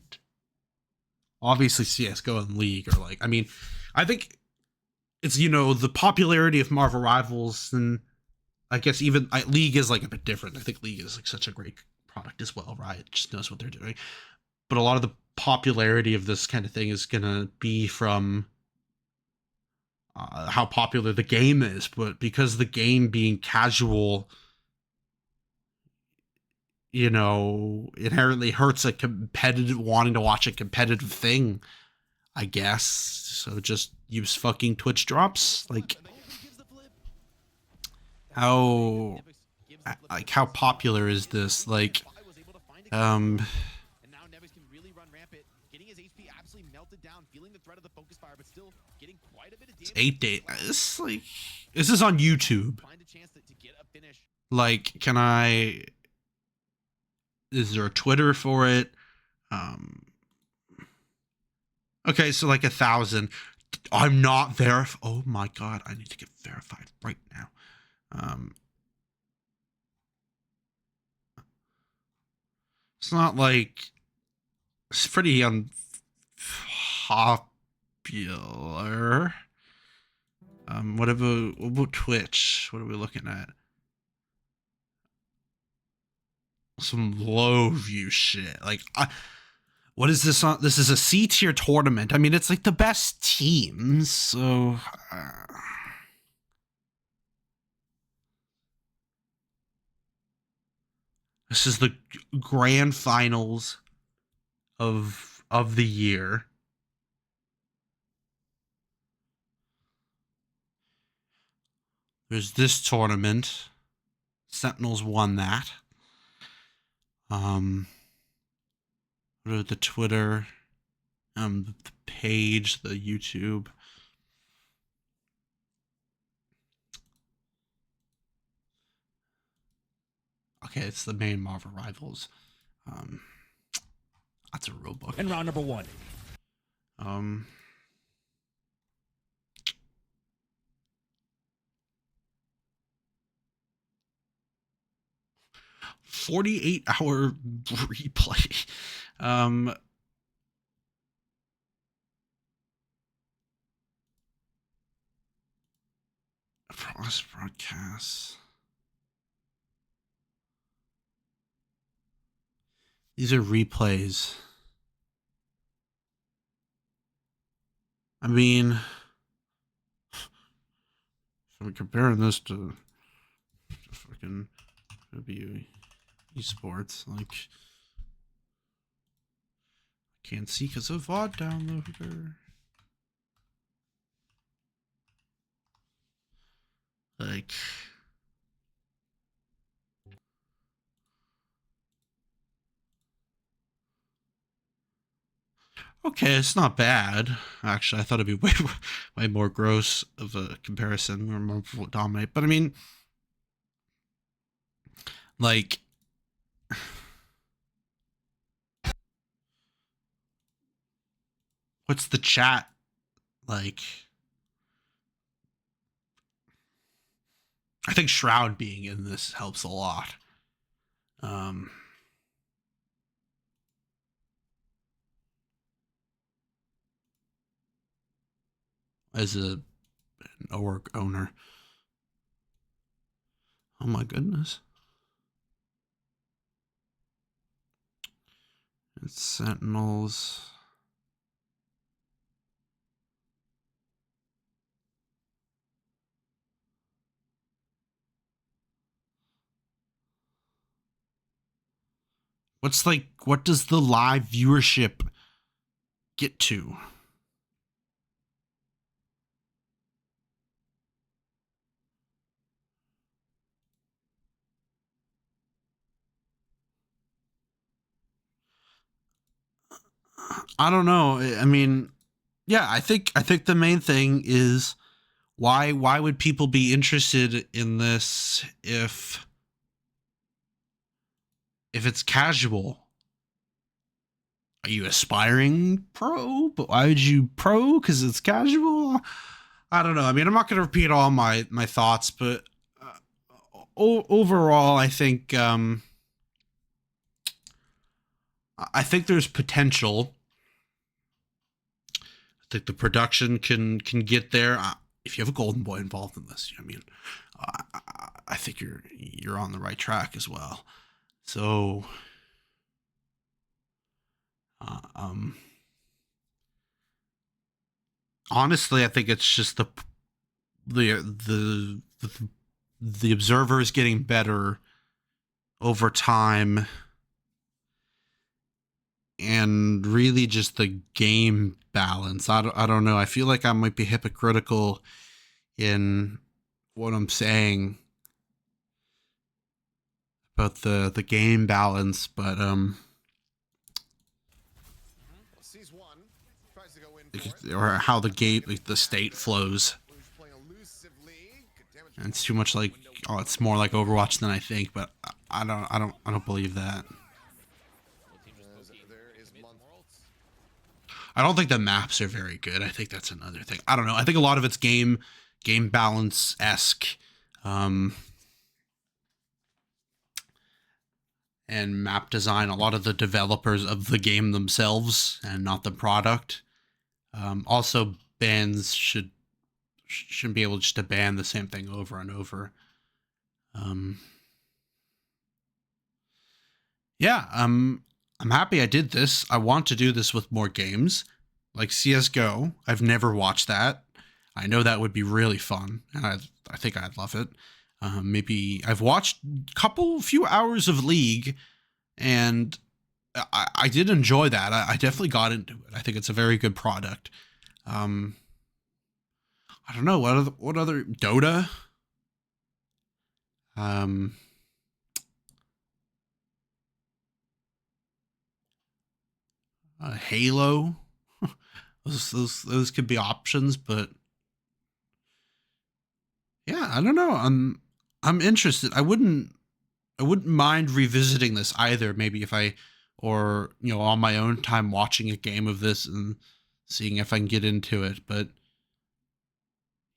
Obviously CSGO and League are like, I mean, I think it's, you know, the popularity of Marvel Rivals, and I guess even League is like a bit different. I think League is like such a great product as well, right? It just knows what they're doing. But a lot of the popularity of this kind of thing is gonna be from how popular the game is, but because the game being casual, you know, inherently hurts a competitive, wanting to watch a competitive thing, I guess. So just use fucking Twitch drops. Like, And then gives the flip. how Nevix gives the flip like to how Nevix. popular is this? Like, Spy was able to find a and now Nevix can really run rampant, getting his HP absolutely melted down, feeling the threat of the focus fire, but still getting quite a bit of damage. 8 days. This like, this is on YouTube. Find a chance to get a finish. Like, can I? Is there a Twitter for it? Okay, so like 1,000. I'm not verified. Oh my god, I need to get verified right now. It's not like it's pretty unpopular. What about Twitch? What are we looking at? Some low view shit. Like, what is this on? This is a C tier tournament. I mean, it's like the best teams. So, this is the grand finals of the year. There's this tournament. Sentinels won that. What are the Twitter, the page, the YouTube. Okay, it's the main Marvel Rivals. That's a real book. And round number 1. 48-hour replay. Cross broadcasts. These are replays. I mean, if I'm comparing this to fucking W esports, like, can't see because of VOD downloader. Like, okay, it's not bad. Actually, I thought it'd be way more gross of a comparison or more dominate. But I mean, like, what's the chat like? I think Shroud being in this helps a lot. As an org owner. Oh my goodness. It's Sentinels. What's like, what does the live viewership get to? I don't know. I mean, yeah, I think the main thing is why would people be interested in this if it's casual? Are you aspiring pro? But why would you pro? Because it's casual? I don't know. I mean, I'm not going to repeat all my thoughts, but overall, I think there's potential. I think the production can get there. If you have a Golden Boy involved in this, I mean, I think you're on the right track as well. So, honestly, I think it's just the observer is getting better over time, and really just the game balance. I don't know. I feel like I might be hypocritical in what I'm saying about the game balance, but Sees one, tries to go in for it. or how the game, like the state flows. Playing elusively. Good damage. And it's too much like, oh, it's more like Overwatch than I think, but I don't believe that. There is month. I don't think the maps are very good. I think that's another thing. I don't know. I think a lot of it's game balance-esque. And map design, a lot of the developers of the game themselves and not the product. Also, bans shouldn't be able just to ban the same thing over and over. Yeah, I'm happy I did this. I want to do this with more games, like CS:GO. I've never watched that. I know that would be really fun, and I think I'd love it. Maybe I've watched a few hours of League, and I did enjoy that. I definitely got into it. I think it's a very good product. I don't know what other Dota. Um, Halo. Those could be options, but yeah, I don't know. I'm interested. I wouldn't mind revisiting this either. Maybe if I, or on my own time, watching a game of this and seeing if I can get into it. But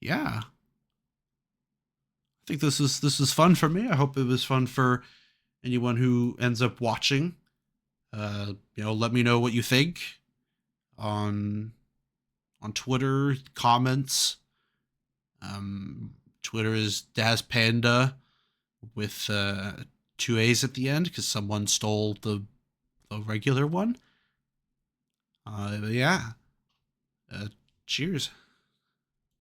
yeah, I think this is fun for me. I hope it was fun for anyone who ends up watching. Let me know what you think on Twitter, comments. Twitter is Daz Panda with 2 A's at the end because someone stole the regular one. Yeah. Cheers.